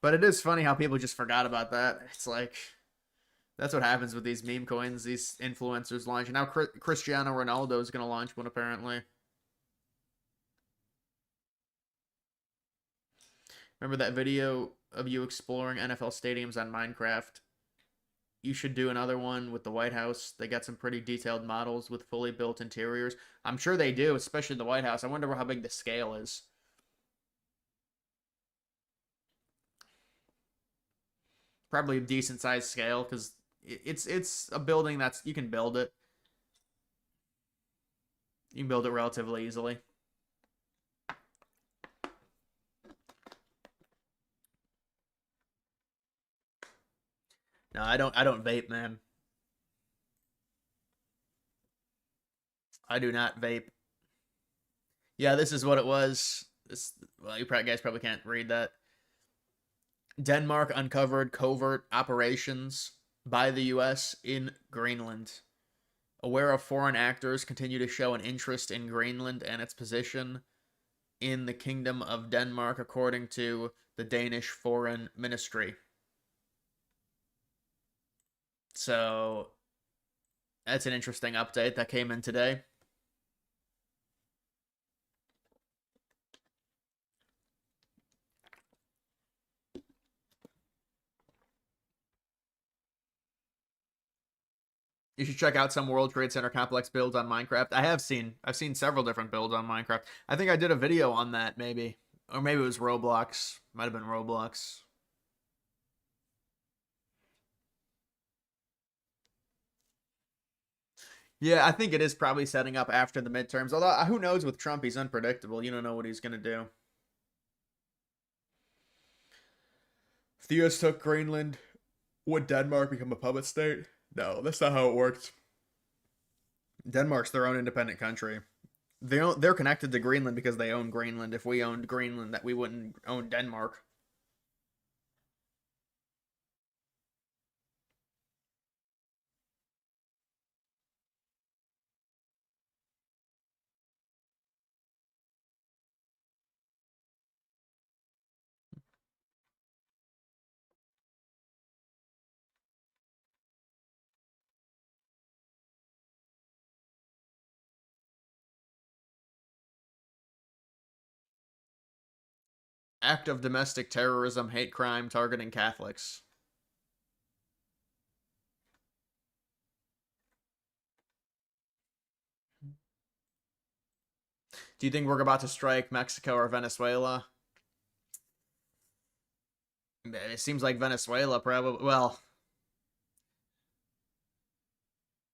But it is funny how people just forgot about that. It's like that's what happens with these meme coins. These influencers launch. And now Cristiano Ronaldo is going to launch one apparently. Remember that video of you exploring NFL stadiums on Minecraft? You should do another one with the White House. They got some pretty detailed models with fully built interiors. I'm sure they do, especially the White House. I wonder how big the scale is. Probably a decent sized scale because it's a building that's you can build it. You can build it relatively easily. No, I don't vape, man. I do not vape. Yeah, this is what it was. Well, you guys probably can't read that. Denmark uncovered covert operations by the U.S. in Greenland. Aware of foreign actors continue to show an interest in Greenland and its position in the Kingdom of Denmark, according to the Danish Foreign Ministry. So that's an interesting update that came in today. You should check out some World Trade Center complex builds on Minecraft. I've seen several different builds on Minecraft. I think I did a video on that maybe. Or maybe it was Roblox. Might have been Roblox. Yeah, I think it is probably setting up after the midterms. Although, who knows with Trump, he's unpredictable. You don't know what he's going to do. If the U.S. took Greenland, would Denmark become a puppet state? No, that's not how it worked. Denmark's their own independent country. They're connected to Greenland because they own Greenland. If we owned Greenland, that we wouldn't own Denmark. Act of domestic terrorism, hate crime, targeting Catholics. Do you think we're about to strike Mexico or Venezuela? It seems like Venezuela probably. Well,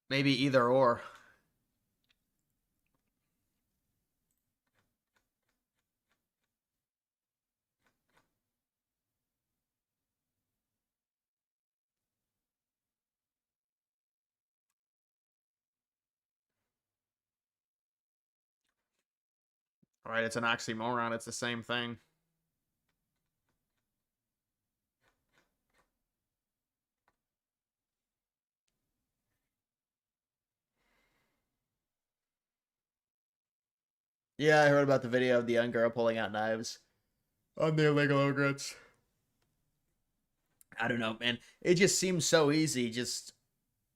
maybe either or. All right, it's an oxymoron. It's the same thing. Yeah, I heard about the video of the young girl pulling out knives on the illegal immigrants. I don't know, man. It just seems so easy.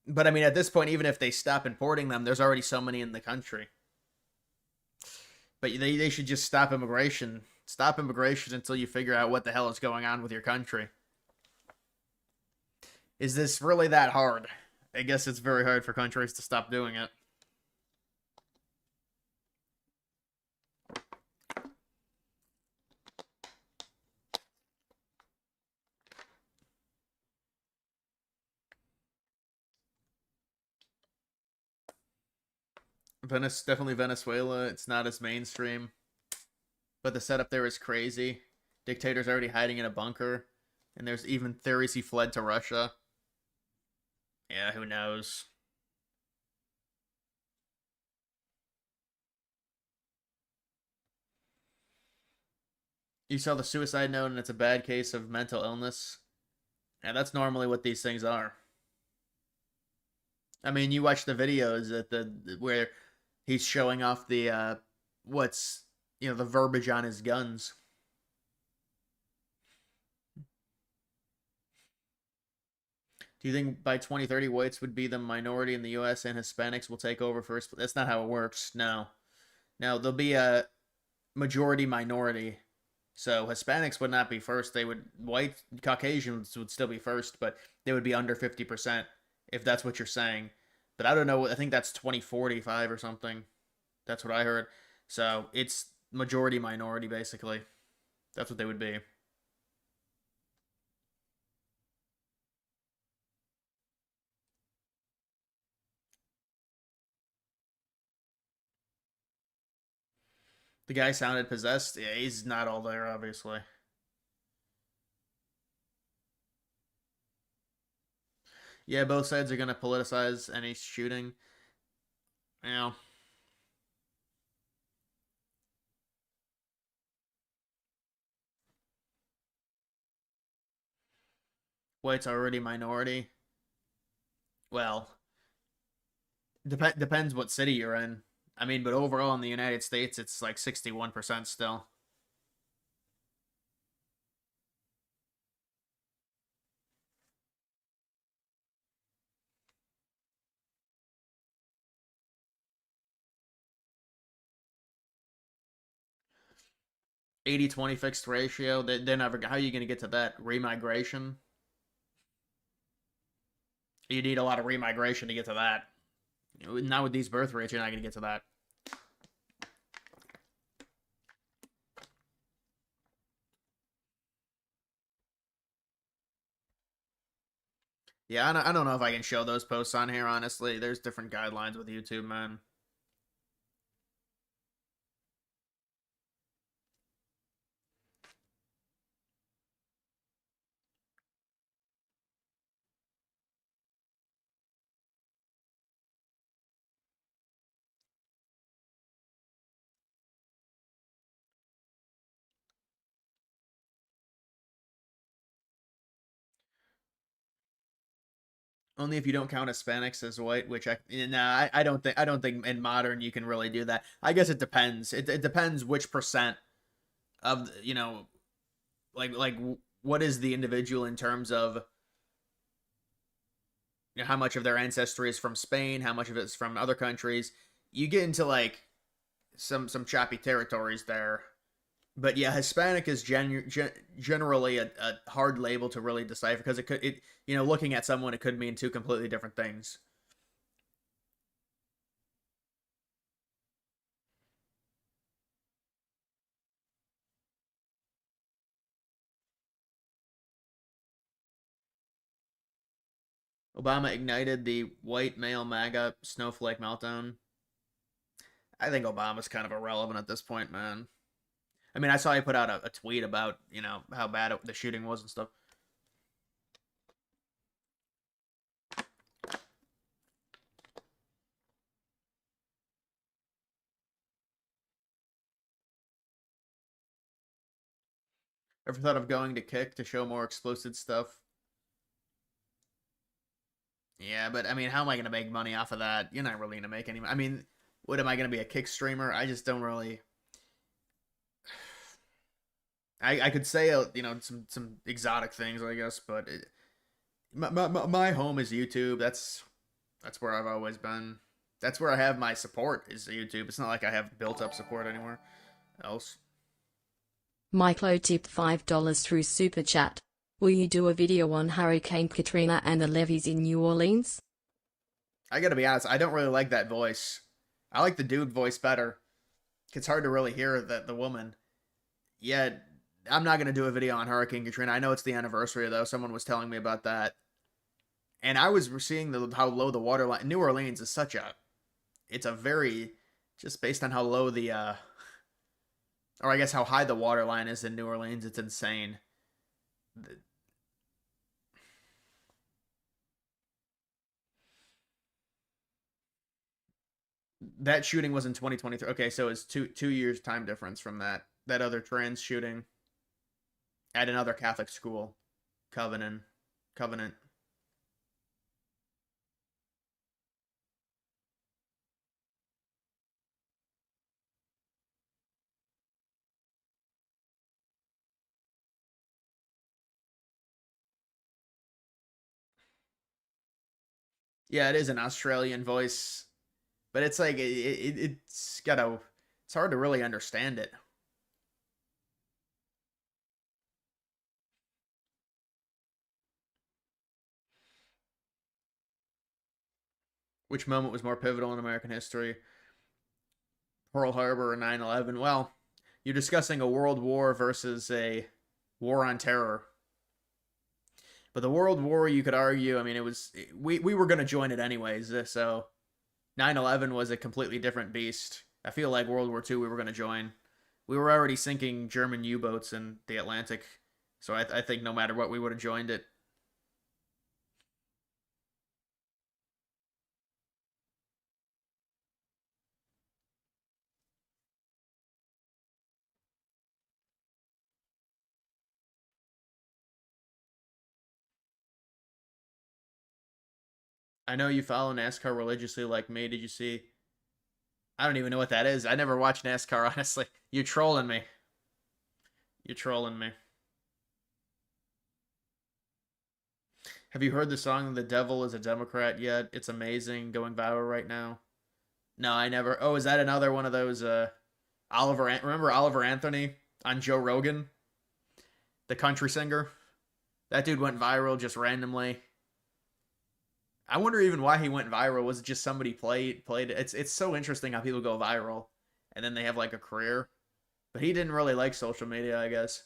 But I mean, at this point, even if they stop importing them, there's already so many in the country. But they should just stop immigration. Stop immigration until you figure out what the hell is going on with your country. Is this really that hard? I guess it's very hard for countries to stop doing it. Definitely Venezuela. It's not as mainstream, but the setup there is crazy. Dictator's already hiding in a bunker, and there's even theories he fled to Russia. Yeah, who knows? You saw the suicide note, and it's a bad case of mental illness. Yeah, that's normally what these things are. I mean, you watch the videos where he's showing off the the verbiage on his guns. Do you think by 2030 whites would be the minority in the U.S. and Hispanics will take over first? That's not how it works. No, there'll be a majority minority. So Hispanics would not be first. White Caucasians would still be first, but they would be under 50%, if that's what you're saying. But I don't know. I think that's 2045 or something. That's what I heard. So it's majority minority, basically. That's what they would be. The guy sounded possessed. Yeah, he's not all there, obviously. Yeah, both sides are going to politicize any shooting. You know. Whites are already minority. Well, depends what city you're in. I mean, but overall in the United States, it's like 61% still. (80-20) fixed ratio. They're never. How are you going to get to that? Remigration. You need a lot of remigration to get to that. Not with these birth rates, you're not going to get to that. Yeah, I don't know if I can show those posts on here, honestly. There's different guidelines with YouTube, man. Only if you don't count Hispanics as white, which I don't think in modern you can really do that. I guess it depends. It depends which percent of like what is the individual in terms of how much of their ancestry is from Spain, how much of it's from other countries. You get into like some choppy territories there. But yeah, Hispanic is generally a hard label to really decipher because looking at someone, it could mean two completely different things. Obama ignited the white male MAGA snowflake meltdown. I think Obama's kind of irrelevant at this point, man. I mean, I saw he put out a tweet about, how bad the shooting was and stuff. Ever thought of going to Kick to show more explicit stuff? Yeah, but I mean, how am I going to make money off of that? You're not really going to make any. I mean, what am I going to be, a Kick streamer? I just don't really. I could say some exotic things, I guess, but my home is YouTube. That's where I've always been. That's where I have my support is YouTube. It's not like I have built up support anywhere else. Michael tipped $5 through Super Chat. Will you do a video on Hurricane Katrina and the levees in New Orleans? I gotta be honest, I don't really like that voice. I like the dude voice better. It's hard to really hear the woman. Yeah, I'm not gonna do a video on Hurricane Katrina. I know it's the anniversary though. Someone was telling me about that. And I was seeing how low the water line. New Orleans is it's a very, just based on how low or I guess how high the water line is in New Orleans, it's insane. That shooting was in 2023. Okay, so it's two years time difference from that other trans shooting at another Catholic school, Covenant. Yeah, it is an Australian voice, but it's like it's hard to really understand it. Which moment was more pivotal in American history? Pearl Harbor or 9/11? Well, you're discussing a world war versus a war on terror. But the World War, you could argue, I mean, we were going to join it anyways, so 9/11 was a completely different beast. I feel like World War II we were going to join. We were already sinking German U-boats in the Atlantic, so I think no matter what, we would have joined it. I know you follow NASCAR religiously like me. Did you see? I don't even know what that is. I never watched NASCAR, honestly. You're trolling me. You're trolling me. Have you heard the song "The Devil is a Democrat" yet? It's amazing, going viral right now. No, I never. Oh, is that another one of those remember Oliver Anthony on Joe Rogan? The country singer? That dude went viral just randomly. I wonder even why he went viral. Was it just somebody played it? It's so interesting how people go viral and then they have like a career. But he didn't really like social media, I guess.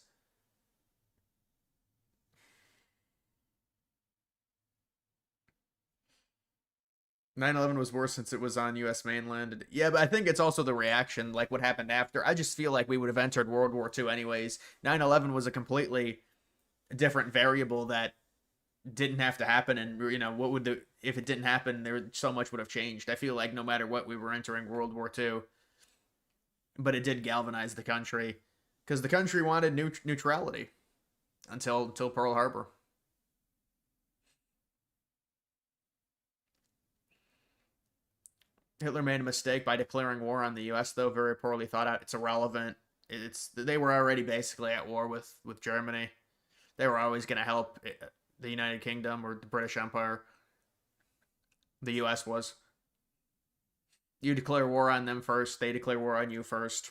9/11 was worse since it was on U.S. mainland. Yeah, but I think it's also the reaction, like what happened after. I just feel like we would have entered World War II anyways. 9/11 was a completely different variable that didn't have to happen, and what would if it didn't happen, there so much would have changed. I feel like no matter what, we were entering World War II, but it did galvanize the country because the country wanted neutrality until Pearl Harbor. Hitler made a mistake by declaring war on the U.S., though very poorly thought out. It's irrelevant. They were already basically at war with Germany. They were always going to help the United Kingdom or the British Empire. The U.S. was. You declare war on them first. They declare war on you first.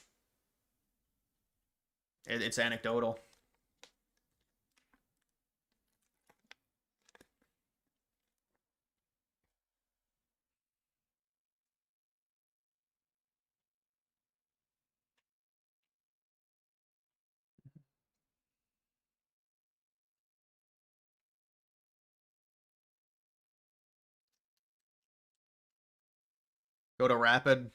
It's anecdotal. Go to Rapid.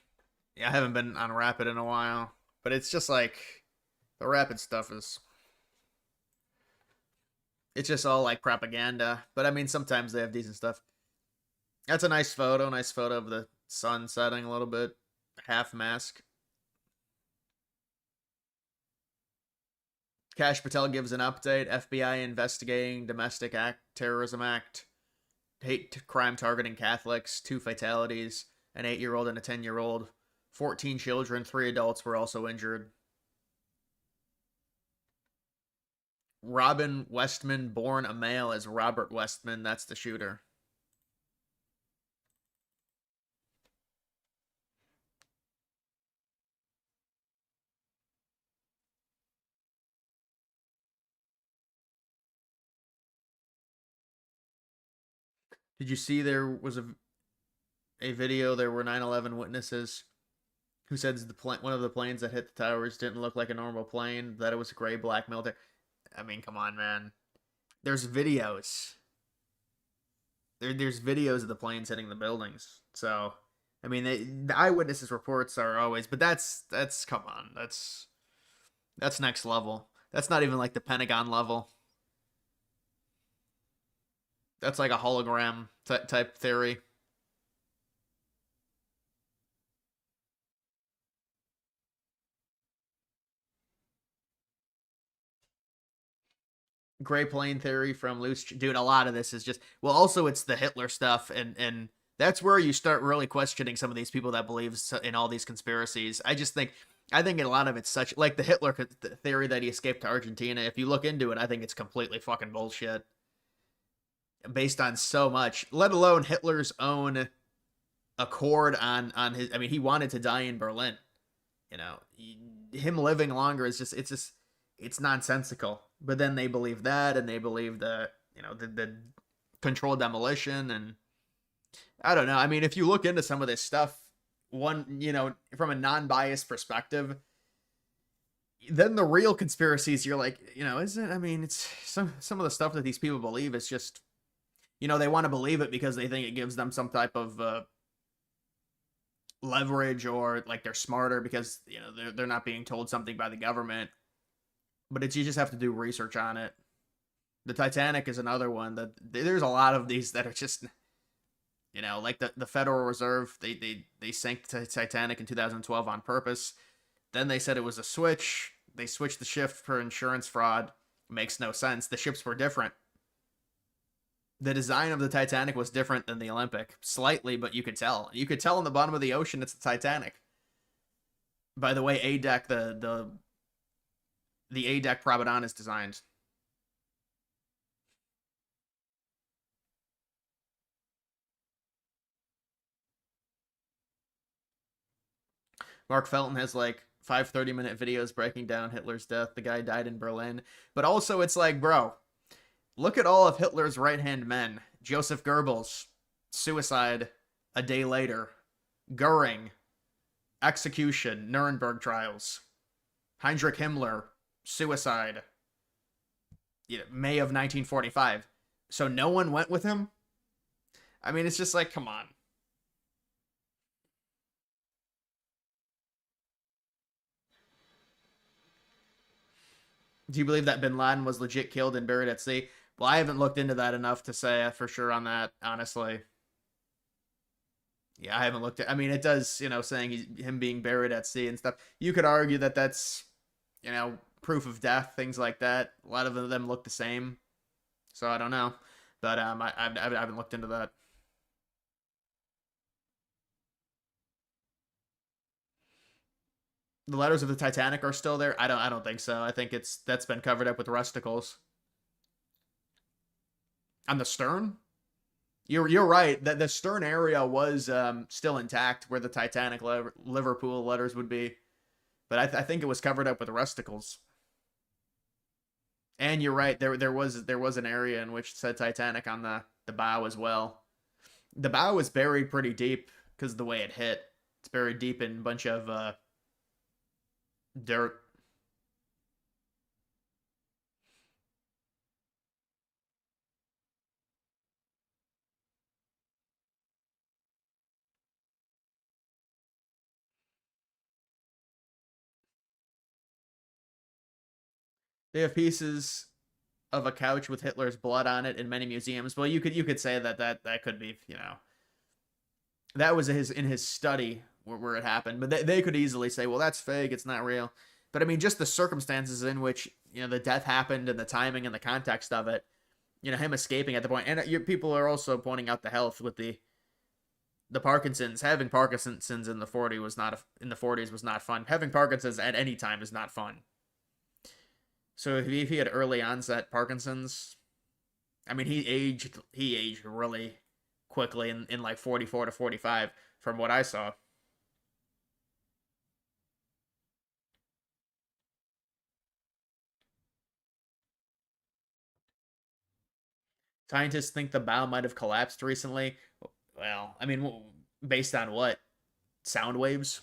Yeah, I haven't been on Rapid in a while, but it's just like the Rapid stuff it's just all like propaganda. But I mean, sometimes they have decent stuff. That's a nice photo. Nice photo of the sun setting a little bit. Half mask. Kash Patel gives an update. FBI investigating domestic terrorism act. Hate crime targeting Catholics. 2 fatalities. An 8-year-old and a 10-year-old. 14 children, 3 adults were also injured. Robin Westman, born a male, as Robert Westman. That's the shooter. Did you see there was a video? There were 9/11 witnesses who said one of the planes that hit the towers didn't look like a normal plane, that it was a gray black military. I mean, come on, man. There's videos. There's videos of the planes hitting the buildings. So, I mean, the eyewitnesses reports are always, but that's come on. That's next level. That's not even like the Pentagon level. That's like a hologram type theory. Gray plane theory from Loose. Dude, a lot of this is just, well, also it's the Hitler stuff, and that's where you start really questioning some of these people that believe in all these conspiracies. I think a lot of it's such, like the Hitler theory that he escaped to Argentina. If you look into it, I think it's completely fucking bullshit. Based on so much, let alone Hitler's own accord on his, I mean, he wanted to die in Berlin. You know, him living longer is just, it's nonsensical. But then they believe that, and they believe the controlled demolition, and I don't know. I mean, if you look into some of this stuff, from a non-biased perspective, then the real conspiracies, you're like, is it? I mean, it's some of the stuff that these people believe is just, they want to believe it because they think it gives them some type of leverage, or like they're smarter because they're not being told something by the government. But you just have to do research on it. The Titanic is another one that there's a lot of these that are just, like the Federal Reserve, they sank the Titanic in 2012 on purpose. Then they said it was a switch. They switched the shift for insurance fraud. It makes no sense. The ships were different. The design of the Titanic was different than the Olympic. Slightly, but you could tell. You could tell in the bottom of the ocean it's the Titanic. By the way, A-deck, the A-deck Providon is designed. Mark Felton has like 5 30-minute videos breaking down Hitler's death. The guy died in Berlin. But also it's like, bro, look at all of Hitler's right-hand men. Joseph Goebbels, suicide a day later. Goering, execution, Nuremberg trials. Heinrich Himmler, suicide, May of 1945. So no one went with him? I mean, it's just like, come on. Do you believe that bin Laden was legit killed and buried at sea? Well, I haven't looked into that enough to say for sure on that, honestly. Yeah, I haven't looked at, I mean, it does, saying him being buried at sea and stuff. You could argue that that's, proof of death, things like that. A lot of them look the same. So I don't know. But I haven't looked into that. The letters of the Titanic are still there? I don't think so. I think that's been covered up with rusticles. On the stern? You're right. The stern area was still intact where the Titanic Liverpool letters would be. But I think it was covered up with rusticles. And you're right. There was an area in which it said Titanic on the bow as well. The bow was buried pretty deep because of the way it hit. It's buried deep in a bunch of dirt. They have pieces of a couch with Hitler's blood on it in many museums. Well, you could say that could be, that was in his study where it happened. But they could easily say, well, that's fake. It's not real. But I mean, just the circumstances in which, the death happened and the timing and the context of it, him escaping at the point. And people are also pointing out the health with the Parkinson's. Having Parkinson's in the 40s was not fun. Having Parkinson's at any time is not fun. So if he had early onset Parkinson's, I mean, he aged really quickly in like 44 to 45 from what I saw. Scientists think the bow might have collapsed recently. Well, I mean, based on what? Sound waves?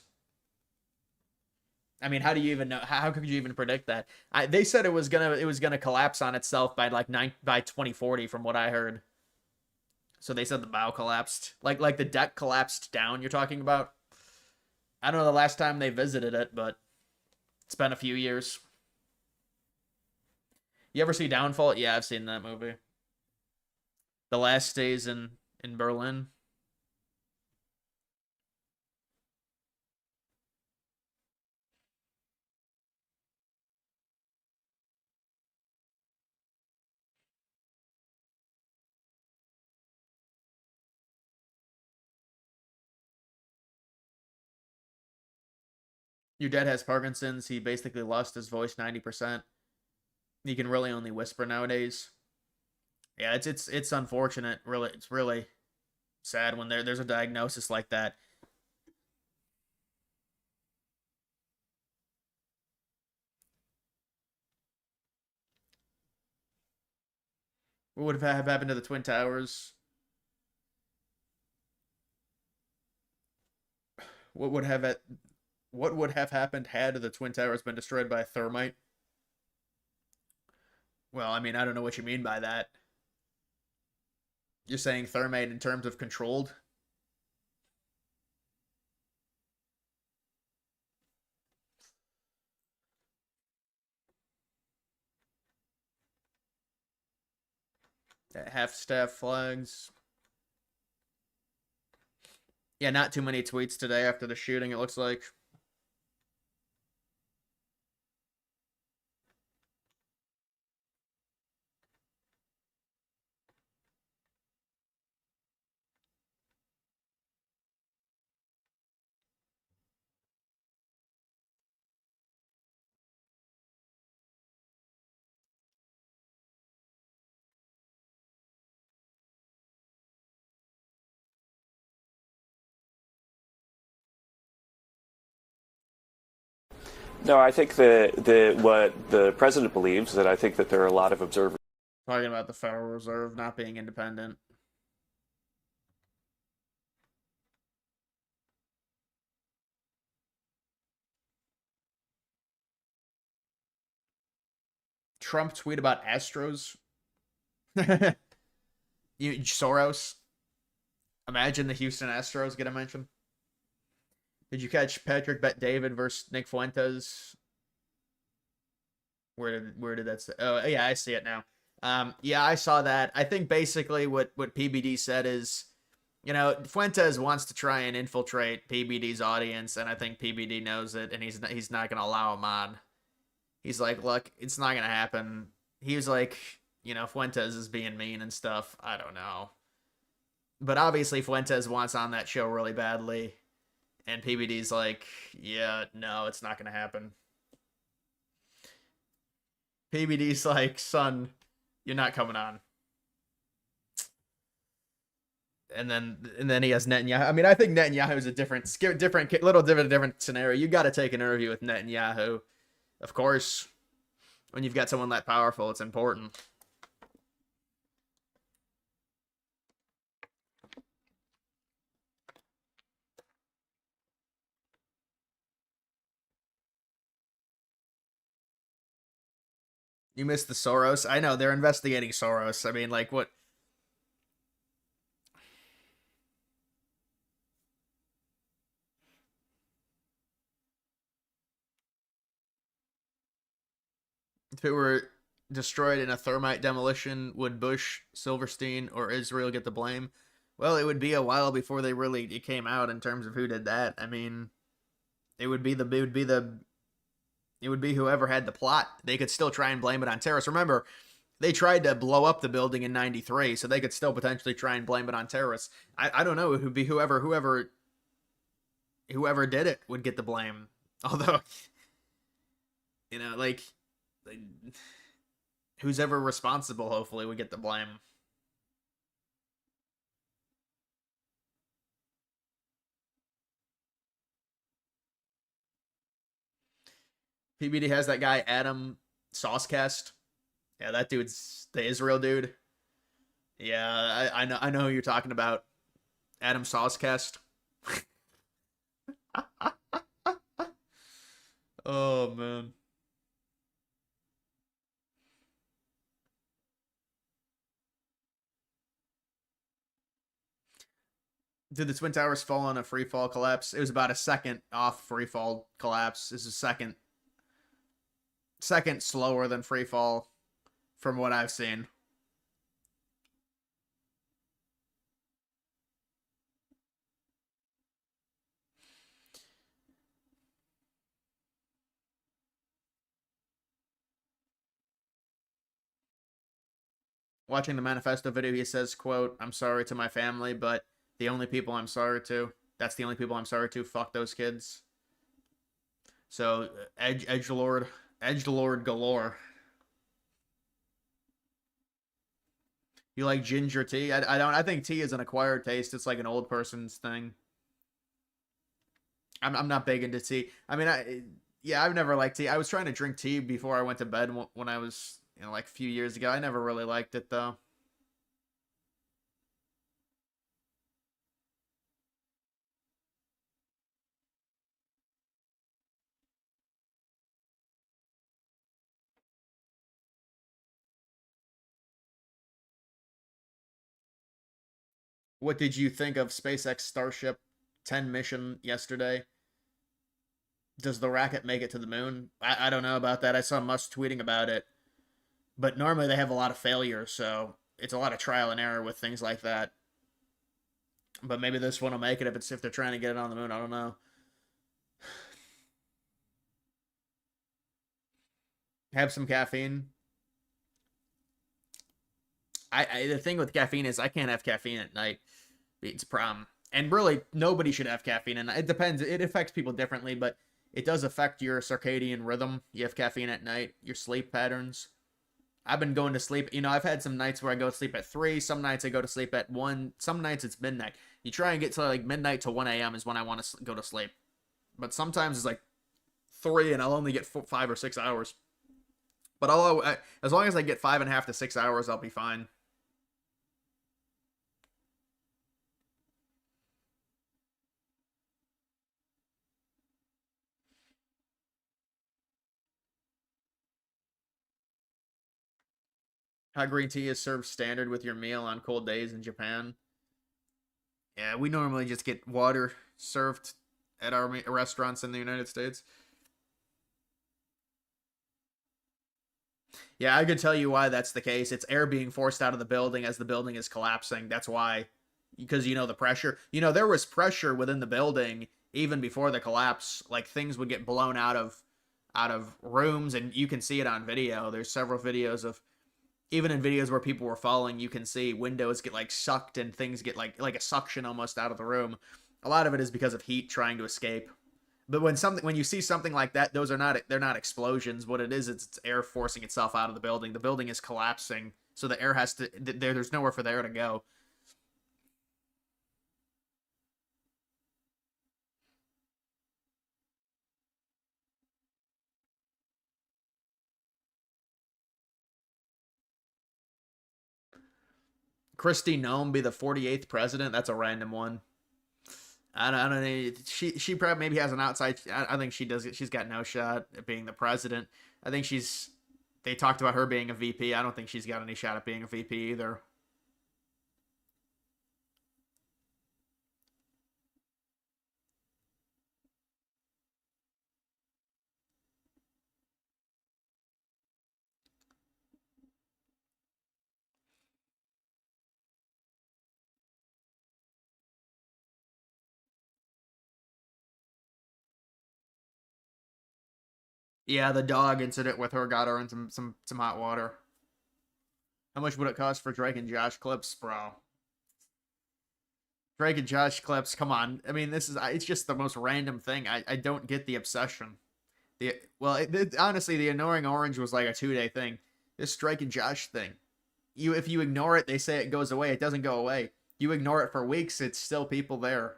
I mean, how do you even know? How could you even predict that? They said it was gonna collapse on itself by like by 2040, from what I heard. So they said the bow collapsed, like the deck collapsed down. You're talking about? I don't know the last time they visited it, but it's been a few years. You ever see Downfall? Yeah, I've seen that movie. The Last Days in Berlin. Your dad has Parkinson's. He basically lost his voice 90%. He can really only whisper nowadays. Yeah, it's unfortunate. Really, it's really sad when there's a diagnosis like that. What would have happened to the Twin Towers? What would have happened had the Twin Towers been destroyed by a thermite? Well, I mean, I don't know what you mean by that. You're saying thermite in terms of controlled? Half-staff flags. Yeah, not too many tweets today after the shooting, it looks like. No, I think what the president believes, that I think that there are a lot of observers. Talking about the Federal Reserve not being independent. Trump tweet about Astros. Soros. Imagine the Houston Astros get a mention. Did you catch Patrick Bet David versus Nick Fuentes? Where did that say? Oh yeah, I see it now. Yeah, I saw that. I think basically what PBD said is, Fuentes wants to try and infiltrate PBD's audience, and I think PBD knows it, and he's not gonna allow him on. He's like, look, it's not gonna happen. He was like, Fuentes is being mean and stuff. I don't know, but obviously Fuentes wants on that show really badly. And PBD's like, yeah, no, it's not going to happen. PBD's like, son, you're not coming on. And then he has Netanyahu. I mean, I think Netanyahu is a different scenario. You got to take an interview with Netanyahu. Of course, when you've got someone that powerful, it's important. You missed the Soros. I know, they're investigating Soros. I mean, like, what? If it were destroyed in a thermite demolition, would Bush, Silverstein, or Israel get the blame? Well, it would be a while before it came out in terms of who did that. I mean, it would be whoever had the plot. They could still try and blame it on terrorists. Remember, they tried to blow up the building in '93, so they could still potentially try and blame it on terrorists. I don't know. It would be whoever did it would get the blame. Although, like, who's ever responsible, hopefully, would get the blame. PBD has that guy, Adam Saucecast. Yeah, that dude's the Israel dude. Yeah, I know who you're talking about. Adam Saucecast. Oh, man. Did the Twin Towers fall on a free fall collapse? It was about a second off free fall collapse. This is second slower than free fall from what I've seen. Watching the manifesto video, he says, quote, "I'm sorry to my family, but the only people I'm sorry to, that's the only people I'm sorry to, fuck those kids." So, edgelord galore. You like ginger tea? I don't. I think tea is an acquired taste. It's like an old person's thing. I'm not big into tea. I mean, yeah, I've never liked tea. I was trying to drink tea before I went to bed when I was, like a few years ago. I never really liked it though. What did you think of SpaceX Starship 10 mission yesterday? Does the rocket make it to the moon? I don't know about that. I saw Musk tweeting about it. But normally they have a lot of failures, so it's a lot of trial and error with things like that. But maybe this one will make it if they're trying to get it on the moon. I don't know. Have some caffeine. The thing with caffeine is I can't have caffeine at night. It's a problem. And really, nobody should have caffeine. And it depends. It affects people differently, but it does affect your circadian rhythm. You have caffeine at night, your sleep patterns. I've been going to sleep. I've had some nights where I go to sleep at 3. Some nights I go to sleep at 1. Some nights it's midnight. You try and get to like midnight to 1 a.m. is when I want to go to sleep. But sometimes it's like 3 and I'll only get 5 or 6 hours. But as long as I get 5.5 to 6 hours, I'll be fine. How green tea is served standard with your meal on cold days in Japan. Yeah, we normally just get water served at our restaurants in the United States. Yeah, I could tell you why that's the case. It's air being forced out of the building as the building is collapsing. That's why. Because the pressure. There was pressure within the building even before the collapse. Like things would get blown out of rooms, and you can see it on video. There's several videos of, even in videos where people were falling, you can see windows get like sucked and things get like a suction almost out of the room. A lot of it is because of heat trying to escape. But when you see something like that, they're not explosions. What it is, it's air forcing itself out of the building. The building is collapsing, so the air has to there's nowhere for the air to go. Kristi Noem be the 48th president? That's a random one. I don't know. She probably maybe has an outside. I think she does. She's got no shot at being the president. I think they talked about her being a VP. I don't think she's got any shot at being a VP either. Yeah, the dog incident with her got her in some hot water. How much would it cost for Drake and Josh clips, bro? Drake and Josh clips, come on. I mean, it's just the most random thing. I don't get the obsession. Honestly, the annoying orange was like a 2-day thing. This Drake and Josh thing, if you ignore it, they say it goes away. It doesn't go away. You ignore it for weeks, it's still people there.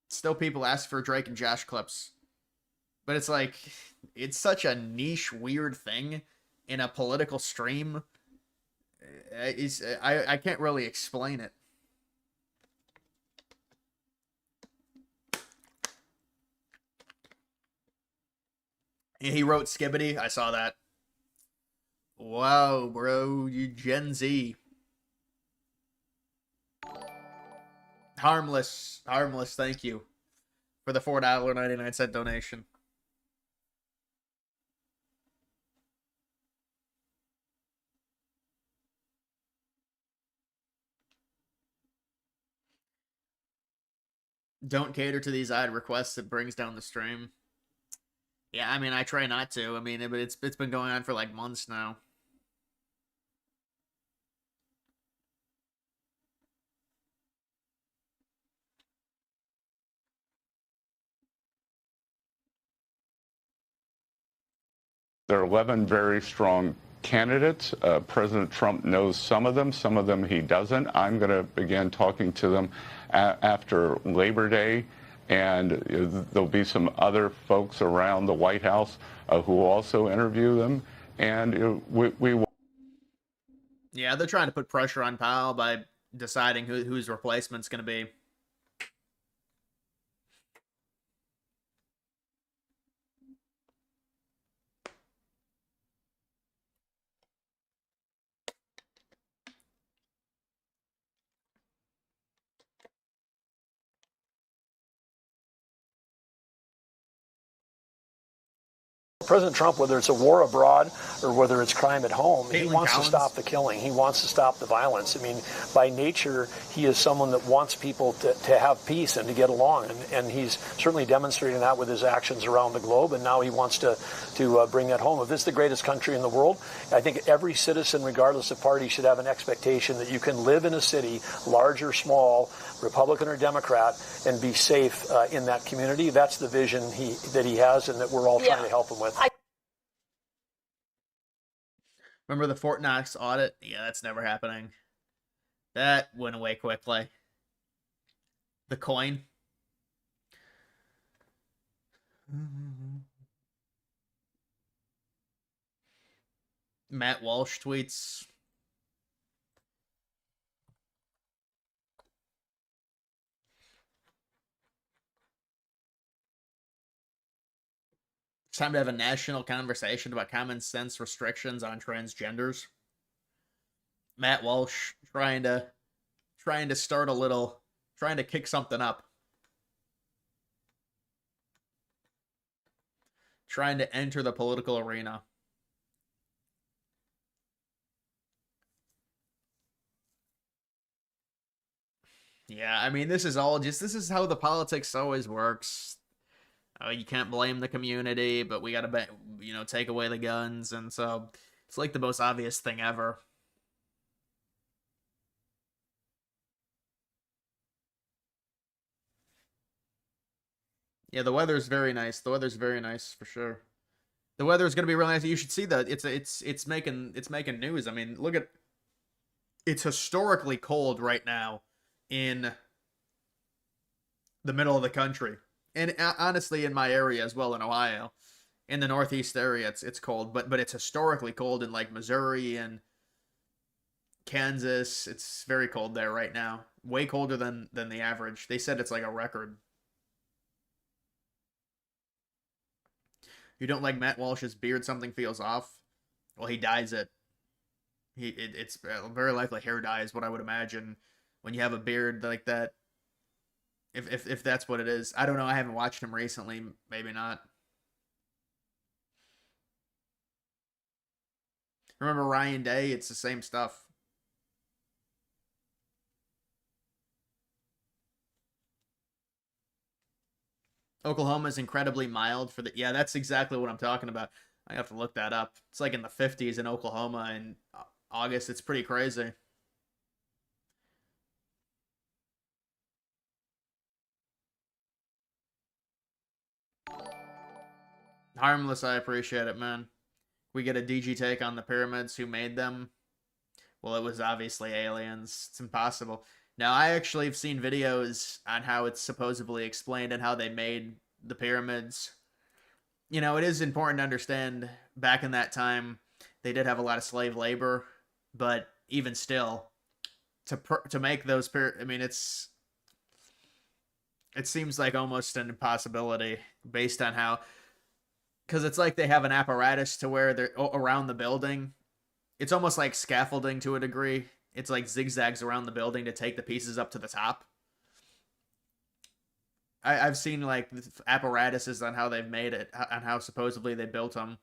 Still people ask for Drake and Josh clips. But it's like, it's such a niche, weird thing in a political stream. I can't really explain it. He wrote Skibbity. I saw that. Wow, bro, you Gen Z. Harmless, thank you for the $4.99 donation. Don't cater to these odd requests. It brings down the stream. Yeah, I mean, I try not to. I mean, but it's been going on for like months now. There are 11 very strong candidates. President Trump knows some of them he doesn't. I'm going to begin talking to them after Labor Day, and there'll be some other folks around the White House who will also interview them, and we will. Yeah, they're trying to put pressure on Powell by deciding whose replacement's going to be. President Trump, whether it's a war abroad or whether it's crime at home, he wants to stop the killing. He wants to stop the violence. I mean, by nature, he is someone that wants people to have peace and to get along. And he's certainly demonstrating that with his actions around the globe. And now he wants to bring that home. If this is the greatest country in the world, I think every citizen, regardless of party, should have an expectation that you can live in a city, large or small, Republican or Democrat, and be safe in that community. That's the vision that he has and that we're all trying to help him with. Remember the Fort Knox audit? Yeah, that's never happening. That went away quickly. The coin. Matt Walsh tweets. It's time to have a national conversation about common sense restrictions on transgenders. Matt Walsh trying to start a little, trying to kick something up. Trying to enter the political arena. Yeah, I mean, this is how the politics always works. You can't blame the community, but we gotta, take away the guns, and so it's like the most obvious thing ever. Yeah, the weather's very nice. The weather's very nice for sure. The weather's gonna be really nice. You should see that it's making news. I mean, look at, it's historically cold right now in the middle of the country. And honestly, in my area as well, in Ohio, in the Northeast area, it's cold, but it's historically cold in like Missouri and Kansas. It's very cold there right now, way colder than the average. They said it's like a record. You don't like Matt Walsh's beard? Something feels off. Well, he dyes it. It's very likely hair dye is what I would imagine when you have a beard like that. If that's what it is. I don't know. I haven't watched him recently. Maybe not. Remember Ryan Day? It's the same stuff. Oklahoma is incredibly mild for the... Yeah, that's exactly what I'm talking about. I have to look that up. It's like in the 50s in Oklahoma in August. It's pretty crazy. Harmless, I appreciate it, man. We get a DG take on the pyramids, who made them. Well, it was obviously aliens. It's impossible. Now, I actually have seen videos on how it's supposedly explained and how they made the pyramids. You know, it is important to understand, back in that time, they did have a lot of slave labor, but even still, to make those I mean, it seems like almost an impossibility based on how, because it's like they have an apparatus to where they're around the building. It's almost like scaffolding to a degree. It's like zigzags around the building to take the pieces up to the top. I've seen like apparatuses on how they've made it, on how supposedly they built them.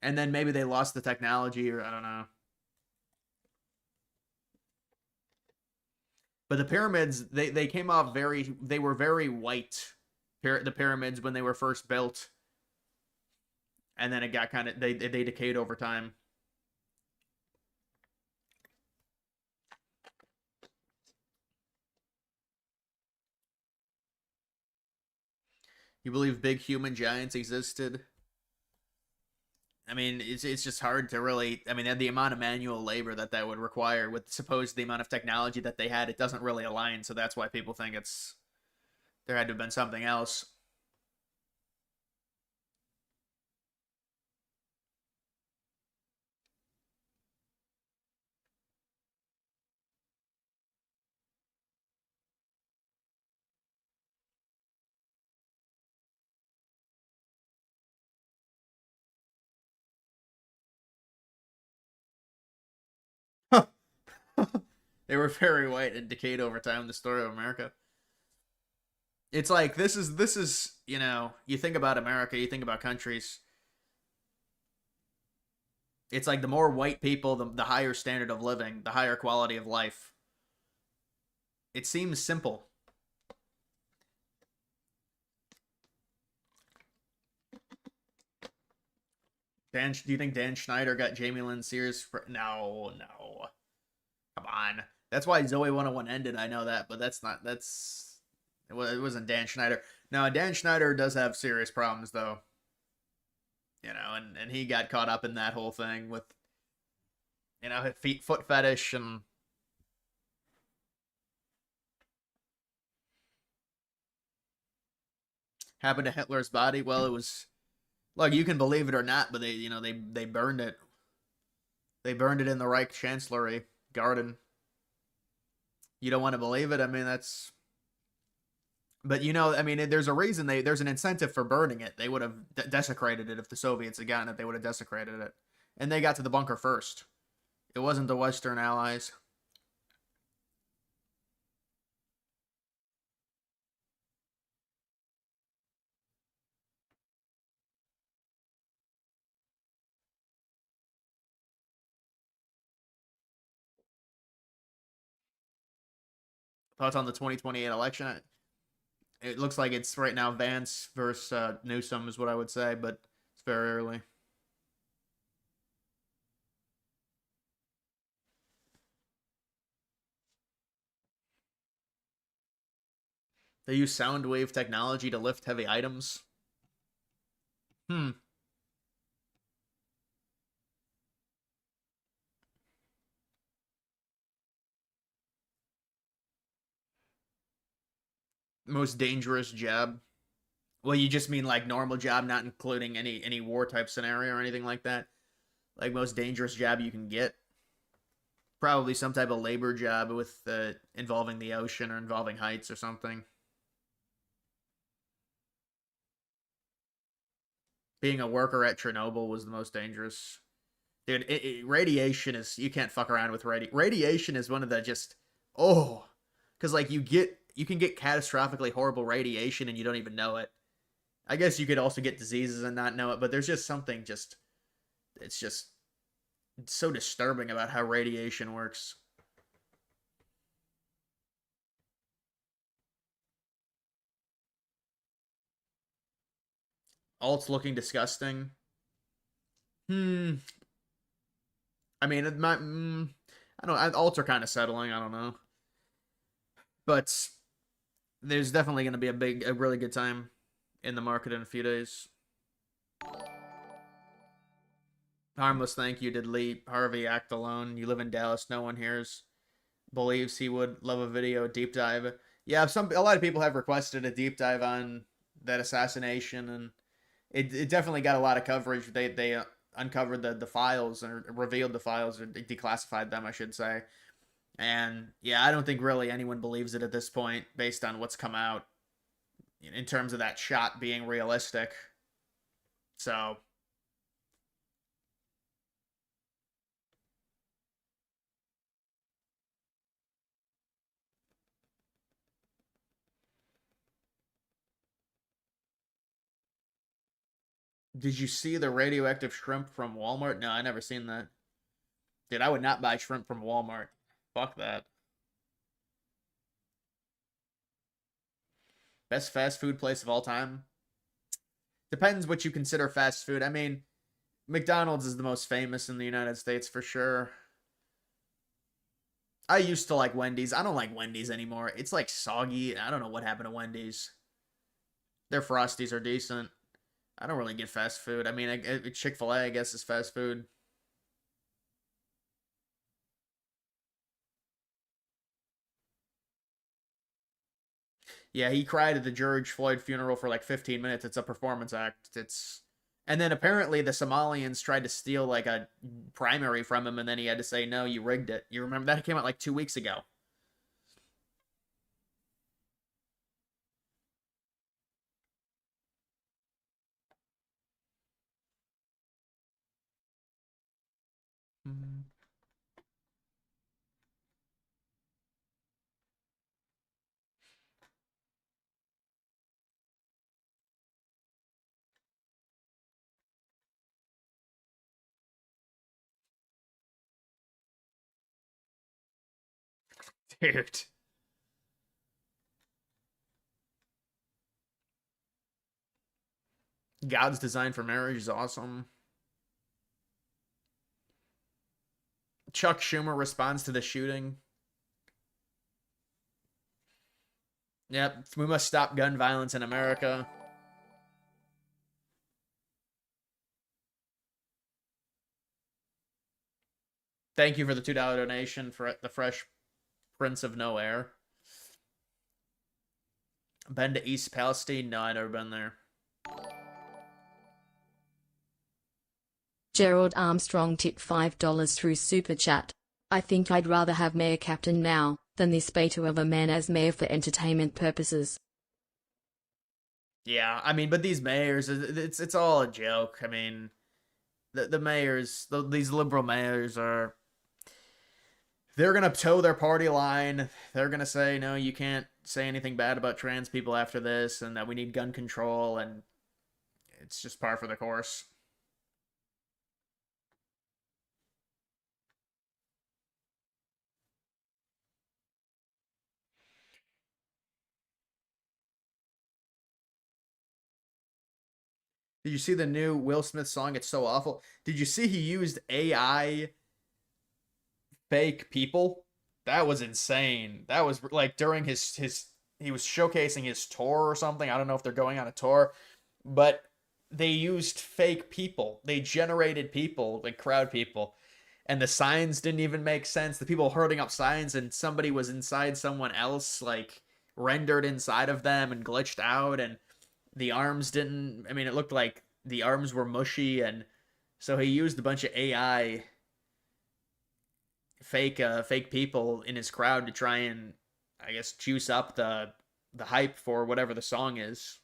And then maybe they lost the technology, or I don't know. But the pyramids, they came off they were very white, the pyramids, when they were first built. And then it got kind of, they decayed over time. You believe big human giants existed? I mean, it's just hard to really, I mean, the amount of manual labor that would require with supposed the amount of technology that they had, it doesn't really align, so that's why people think there had to have been something else. They were very white and decayed over time, the story of America. It's like, this is, you know, you think about America, you think about countries. It's like the more white people, the higher standard of living, the higher quality of life. It seems simple. Do you think Dan Schneider got Jamie Lynn Sears? No. Come on. That's why Zoe 101 ended, I know that, but it wasn't Dan Schneider. No, Dan Schneider does have serious problems, though. You know, and he got caught up in that whole thing with, you know, foot fetish and... Happened to Hitler's body? Well, it was... Look, you can believe it or not, but they burned it. They burned it in the Reich Chancellery garden. You don't want to believe it? I mean, that's... But, you know, I mean, there's a reason there's an incentive for burning it. They would have desecrated it if the Soviets had gotten it. They would have desecrated it. And they got to the bunker first. It wasn't the Western Allies. Thoughts on the 2028 election? It looks like it's right now Vance versus Newsom is what I would say, but it's very early. They use sound wave technology to lift heavy items. Most dangerous job. Well, you just mean like normal job, not including any war type scenario or anything like that? Like most dangerous job you can get? Probably some type of labor job with involving the ocean or involving heights or something. Being a worker at Chernobyl was the most dangerous. Dude, radiation is... You can't fuck around with radiation is one of the just... Oh. Because, like, you can get catastrophically horrible radiation and you don't even know it. I guess you could also get diseases and not know it, but there's just something just... It's just so disturbing about how radiation works. Alt's looking disgusting. I mean, I don't know. Alts are kind of settling. I don't know. But there's definitely going to be a really good time in the market in a few days. Harmless, thank you. Did Lee Harvey act alone? You live in Dallas. No one here believes he would love a video deep dive. Yeah, a lot of people have requested a deep dive on that assassination, and it definitely got a lot of coverage. They uncovered the files, or revealed the files, or declassified them, I should say. And yeah, I don't think really anyone believes it at this point, based on what's come out in terms of that shot being realistic. So did you see the radioactive shrimp from Walmart? No, I never seen that. Dude, I would not buy shrimp from Walmart. Fuck that. Best fast food place of all time? Depends what you consider fast food. I mean, McDonald's is the most famous in the United States for sure. I used to like Wendy's. I don't like Wendy's anymore. It's like soggy. I don't know what happened to Wendy's. Their Frosties are decent. I don't really get fast food. I mean, Chick-fil-A, I guess, is fast food. Yeah, he cried at the George Floyd funeral for like 15 minutes. It's a performance act. And then apparently the Somalians tried to steal like a primary from him, and then he had to say, no, you rigged it. You remember that? It came out like 2 weeks ago. Dude. God's design for marriage is awesome. Chuck Schumer responds to the shooting. Yep, we must stop gun violence in America. Thank you for the $2 donation for the Fresh Prince of No Air. Been to East Palestine? No, I've never been there. Gerald Armstrong tipped $5 through Super Chat. I think I'd rather have Mayor Captain Mao than this beta of a man as mayor for entertainment purposes. Yeah, I mean, but these mayors, it's all a joke. I mean, the mayors, these liberal mayors they're going to toe their party line. They're going to say, no, you can't say anything bad about trans people after this, and that we need gun control, and it's just par for the course. Did you see the new Will Smith song? It's so awful. Did you see he used AI fake people? That was insane. That was like during his he was showcasing his tour or something. I don't know if they're going on a tour, but they used fake people. They generated people, like crowd people. And the signs didn't even make sense. The people holding up signs, and somebody was inside someone else, like rendered inside of them and glitched out, and the arms didn't, I mean, it looked like the arms were mushy, and so he used a bunch of AI fake people in his crowd to try and, I guess, juice up the hype for whatever the song is.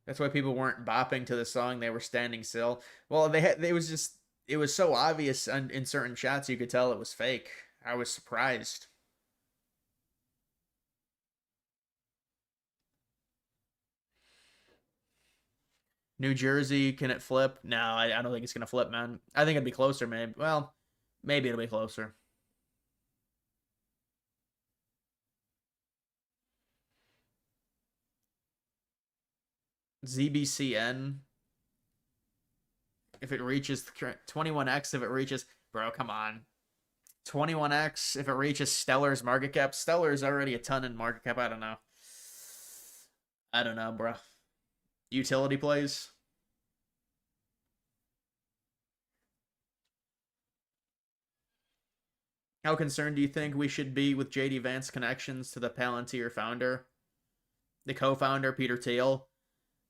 That's why people weren't bopping to the song, they were standing still. Well, it was so obvious in certain shots you could tell it was fake. I was surprised. New Jersey, can it flip? No, I don't think it's gonna flip, man. I think it'd be closer, maybe. Well, maybe it'll be closer. ZBCN. if it reaches 21x, if it reaches, bro, come on. 21x if it reaches Stellar's market cap. Stellar's already a ton in market cap. I don't know. I don't know, bro. Utility plays. How concerned do you think we should be with JD Vance connections to the Palantir founder? The co-founder, Peter Thiel?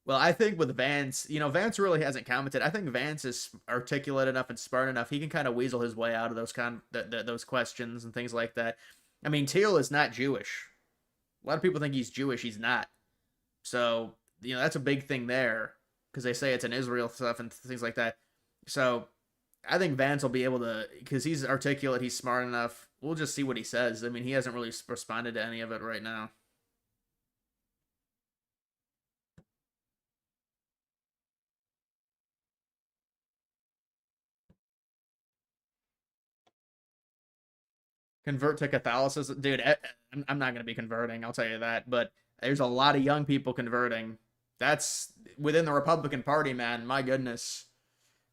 Well, I think with Vance, you know, Vance really hasn't commented. I think Vance is articulate enough and smart enough. He can kind of weasel his way out of those those questions and things like that. I mean, Thiel is not Jewish. A lot of people think he's Jewish. He's not. So, you know, that's a big thing there because they say it's an Israel stuff and things like that. So, I think Vance will be able to, because he's articulate, he's smart enough. We'll just see what he says. I mean, he hasn't really responded to any of it right now. Convert to Catholicism, dude. I'm not gonna be converting. I'll tell you that. But there's a lot of young people converting. That's within the Republican Party, man. My goodness.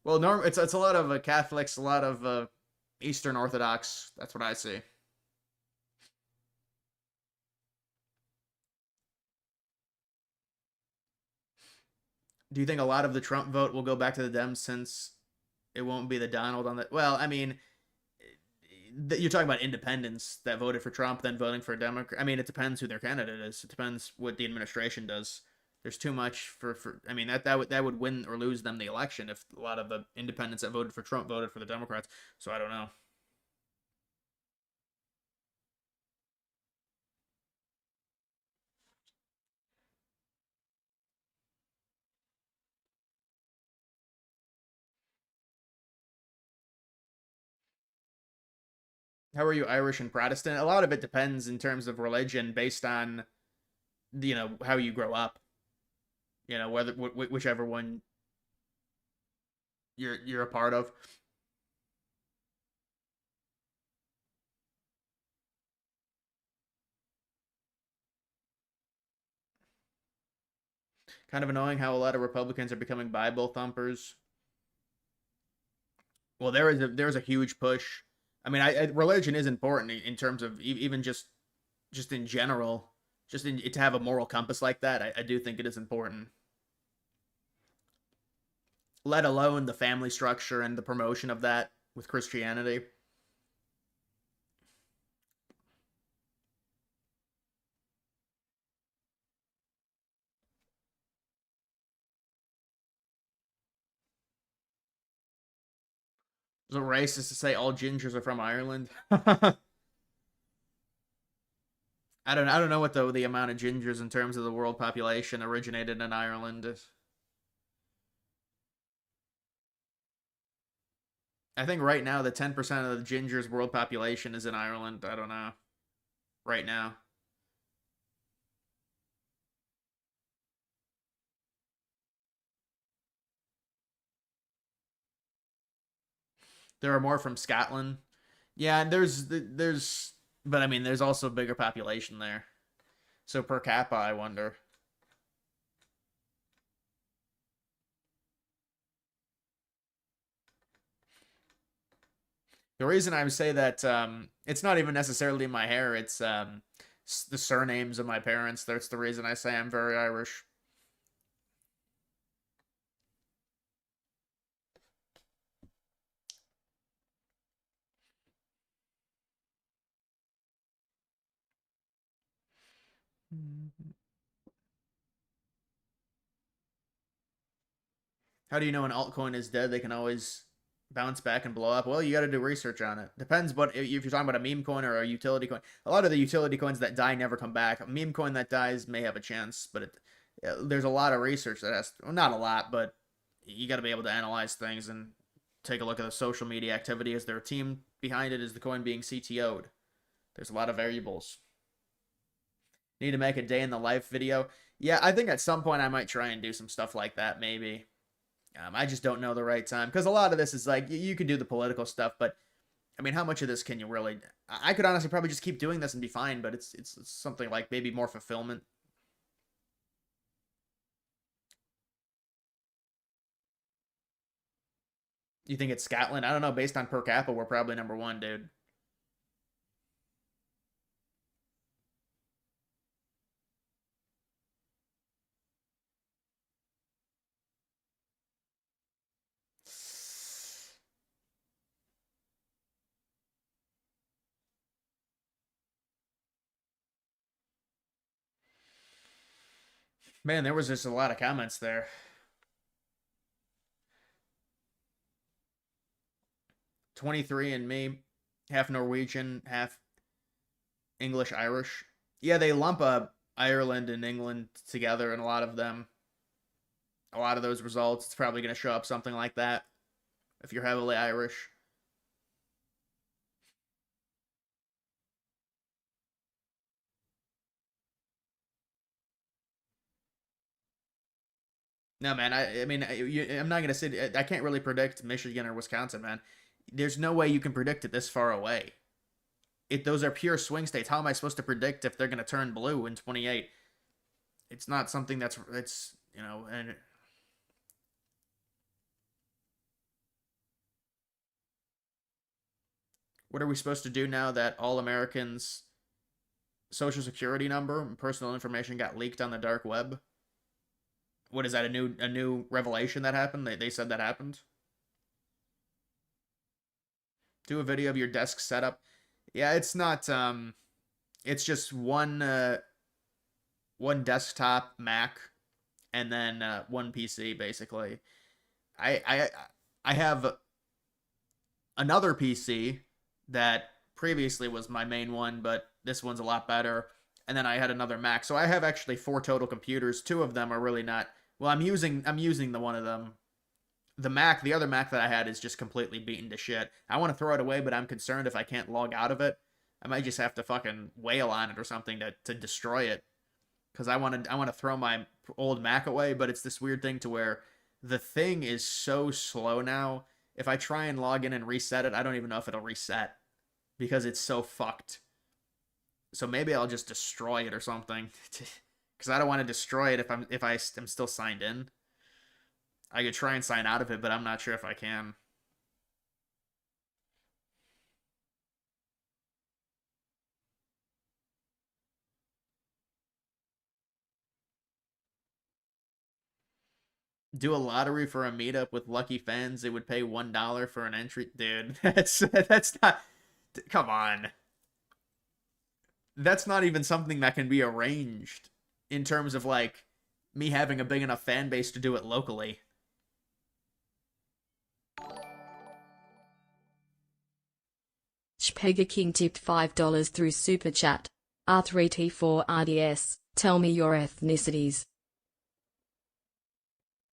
Well, it's a lot of Catholics, a lot of Eastern Orthodox. That's what I see. Do you think a lot of the Trump vote will go back to the Dems since it won't be the Donald on the? Well, I mean, you're talking about independents that voted for Trump, then voting for a Democrat. I mean, it depends who their candidate is. It depends what the administration does. There's too much for I mean, that would win or lose them the election if a lot of the independents that voted for Trump voted for the Democrats. So I don't know. How are you Irish and Protestant? A lot of it depends in terms of religion based on, you know, how you grow up. You know, whether whichever one you're a part of. Kind of annoying how a lot of Republicans are becoming Bible thumpers. Well, there's a huge push. I mean, religion is important in terms of even just in general, to have a moral compass like that. I do think it is important. Let alone the family structure and the promotion of that with Christianity. Is it racist to say all gingers are from Ireland? I don't know what the amount of gingers in terms of the world population originated in Ireland is. I think right now the 10% of the gingers world population is in Ireland. I don't know. Right now. There are more from Scotland. Yeah, but I mean, there's also a bigger population there. So per capita, I wonder. The reason I would say that it's not even necessarily my hair, it's the surnames of my parents. That's the reason I say I'm very Irish. How do you know an altcoin is dead? They can always bounce back and blow up. Well, you got to do research on it. Depends what if you're talking about a meme coin or a utility coin. A lot of the utility coins that die never come back. A meme coin that dies may have a chance, but there's a lot of research that has well, not a lot, but you got to be able to analyze things and take a look at the social media activity. Is there a team behind it? Is the coin being CTO'd? There's a lot of variables. Need to make a day in the life video. Yeah, I think at some point I might try and do some stuff like that, maybe. I just don't know the right time because a lot of this is like you could do the political stuff, but I mean, how much of this can you really? I could honestly probably just keep doing this and be fine, but it's something like maybe more fulfillment. You think it's Scotland? I don't know. Based on per capita, we're probably number one, dude. Man, there was just a lot of comments there. 23 and me, half Norwegian, half English, Irish. Yeah, they lump Ireland and England together in a lot of them. A lot of those results, it's probably going to show up something like that if you're heavily Irish. No, man. I mean, I'm not gonna say I can't really predict Michigan or Wisconsin, man. There's no way you can predict it this far away. Those are pure swing states. How am I supposed to predict if they're gonna turn blue in 28? It's not something that's and what are we supposed to do now that all Americans' social security number and personal information got leaked on the dark web? What is that? A new revelation that happened? They said that happened. Do a video of your desk setup. Yeah, it's not. It's just one desktop Mac, and then one PC basically. I have another PC that previously was my main one, but this one's a lot better. And then I had another Mac, so I have actually 4 total computers. 2 of them are really not. Well, I'm using the one of them. The other Mac that I had is just completely beaten to shit. I want to throw it away, but I'm concerned if I can't log out of it, I might just have to fucking wail on it or something to destroy it. Because I want to throw my old Mac away, but it's this weird thing to where the thing is so slow now. If I try and log in and reset it, I don't even know if it'll reset because it's so fucked. So maybe I'll just destroy it or something, because I don't want to destroy it if I'm still signed in. I could try and sign out of it, but I'm not sure if I can. Do a lottery for a meetup with lucky fans. They would pay $1 for an entry. Dude, that's not. Come on. That's not even something that can be arranged in terms of like me having a big enough fan base to do it locally. Spega King tipped $5 through Super Chat. R3T4RDS, tell me your ethnicities.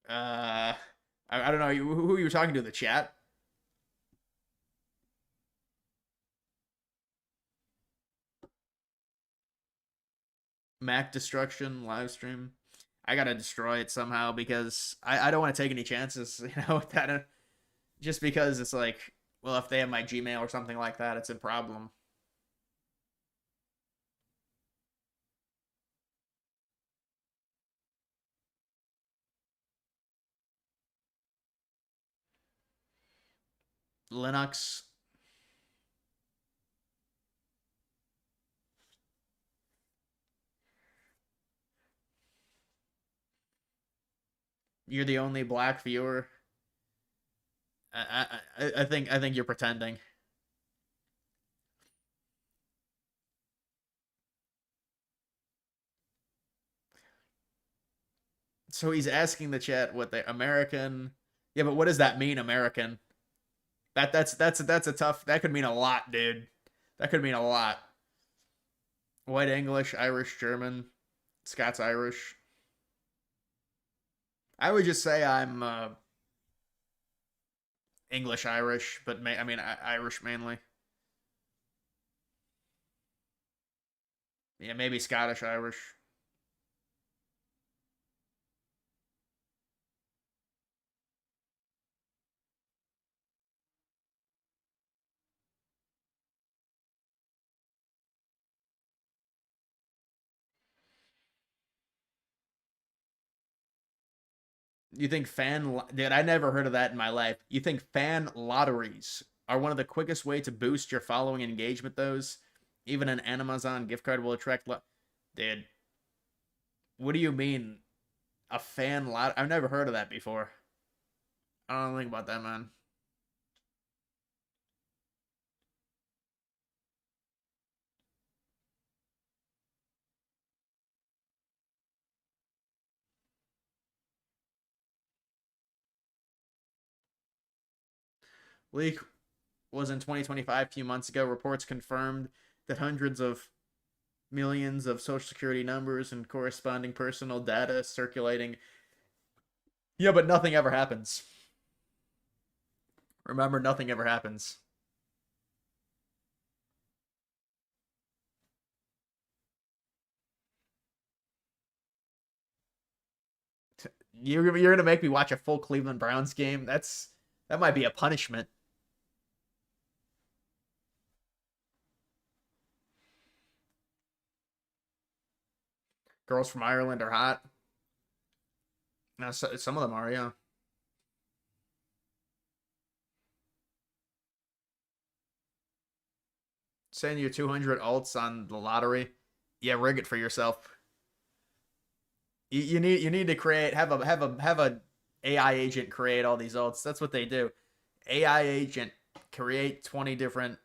I don't know. Who are you talking to in the chat? Mac destruction live stream. I gotta destroy it somehow because I don't want to take any chances, with that. Just because it's like, well, if they have my Gmail or something like that, it's a problem. Linux. You're the only black viewer. I think you're pretending. So he's asking the chat what the American. Yeah, but what does that mean, American? That's a tough. That could mean a lot, dude. That could mean a lot. White English, Irish, German, Scots Irish. I would just say I'm English Irish, but Irish mainly. Yeah, maybe Scottish Irish. You think dude, I never heard of that in my life. You think fan lotteries are one of the quickest way to boost your following engagement? Those, even an Amazon gift card will attract. Dude, what do you mean, a fan lot? I've never heard of that before. I don't think about that, man. Leak was in 2025, a few months ago. Reports confirmed that hundreds of millions of social security numbers and corresponding personal data circulating. Yeah, but nothing ever happens. Remember, nothing ever happens. You're gonna make me watch a full Cleveland Browns game? That might be a punishment. Girls from Ireland are hot. Now, some of them are, yeah. Send you 200 alts on the lottery. Yeah, rig it for yourself. You need to create have a AI agent create all these alts. That's what they do. AI agent create 20 different.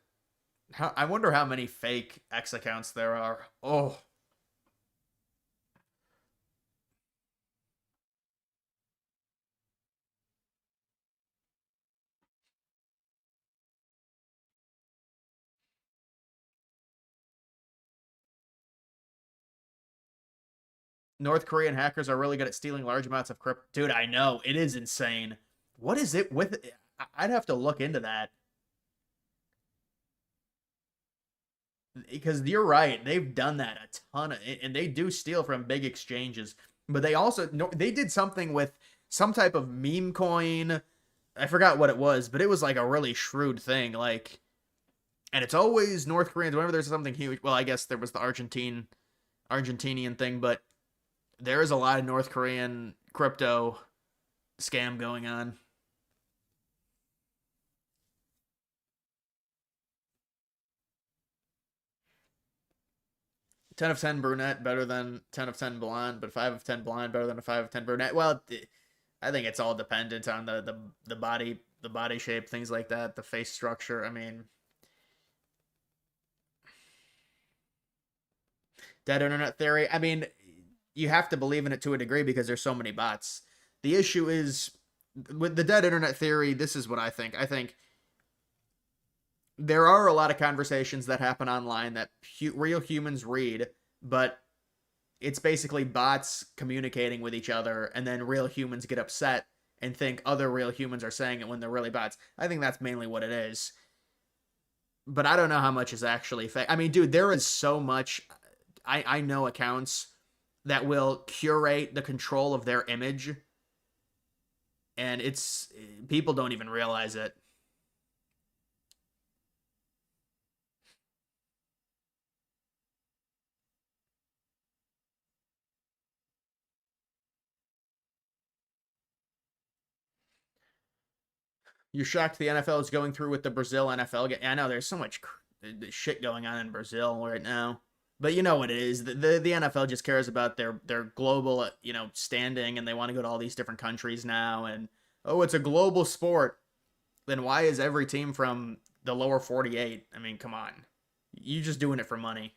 I wonder how many fake X accounts there are. Oh. North Korean hackers are really good at stealing large amounts of crypto. Dude, I know. It is insane. What is it with it? I'd have to look into that. Because you're right. They've done that a ton and they do steal from big exchanges. But they also they did something with some type of meme coin. I forgot what it was, but it was like a really shrewd thing. Like, and it's always North Koreans. Whenever there's something huge, well, I guess there was the Argentinian thing, but there is a lot of North Korean crypto scam going on. 10 of 10 brunette better than 10 of 10 blonde, but 5 of 10 blonde better than a 5 of 10 brunette. Well, I think it's all dependent on the body shape, things like that, the face structure. I mean, dead internet theory. I mean, you have to believe in it to a degree because there's so many bots. The issue is with the dead internet theory, this is what I think. I think there are a lot of conversations that happen online that real humans read, but it's basically bots communicating with each other, and then real humans get upset and think other real humans are saying it when they're really bots. I think that's mainly what it is. But I don't know how much is actually fake. I mean, dude, there is so much. I know accounts that will curate the control of their image, and it's people don't even realize it. You're shocked the NFL is going through with the Brazil NFL game. I know there's so much shit going on in Brazil right now, but you know what it is. The NFL just cares about their global standing, and they want to go to all these different countries now. And oh, it's a global sport. Then why is every team from the lower 48? I mean, come on, you're just doing it for money.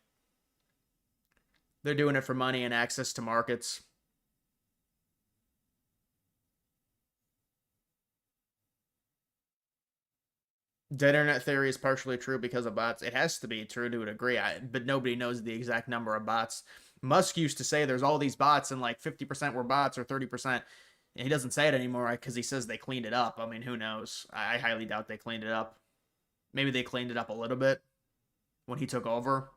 They're doing it for money and access to markets. Dead internet theory is partially true because of bots. It has to be true to a degree, but nobody knows the exact number of bots. Musk used to say there's all these bots and like 50% were bots or 30%. And he doesn't say it anymore because he says they cleaned it up. I mean, who knows? I highly doubt they cleaned it up. Maybe they cleaned it up a little bit when he took over.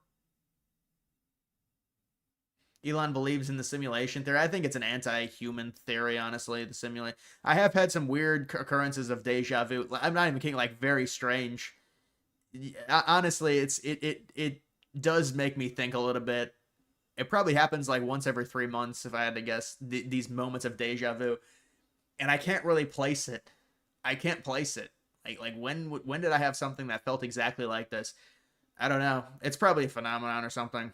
Elon believes in the simulation theory. I think it's an anti-human theory, honestly, the simulate. I have had some weird occurrences of deja vu. I'm not even kidding, like very strange. Honestly, it does make me think a little bit. It probably happens like once every 3 months, if I had to guess, these moments of deja vu. and I can't really place it. I can't place it. Like when did I have something that felt exactly like this? I don't know. It's probably a phenomenon or something.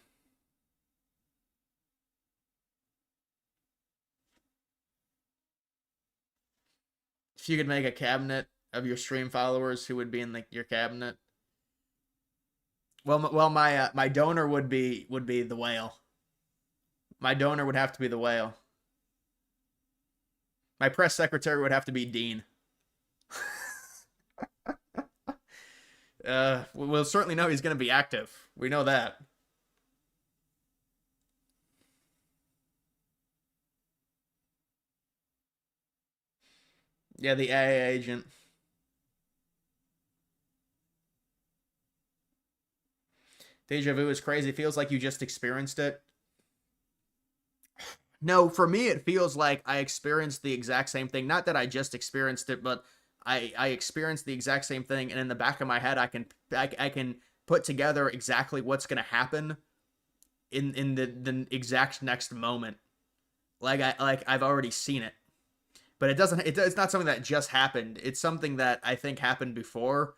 If you could make a cabinet of your stream followers, who would be in your cabinet? Well, my donor would be the whale. My donor would have to be the whale. My press secretary would have to be Dean. We'll certainly know he's going to be active. We know that. Yeah, the AA agent. Deja vu is crazy. It feels like you just experienced it. No, for me, it feels like I experienced the exact same thing. Not that I just experienced it, but I experienced the exact same thing, and in the back of my head, I can put together exactly what's going to happen in the exact next moment. I've already seen it, but it's not something that just happened. It's something that I think happened before,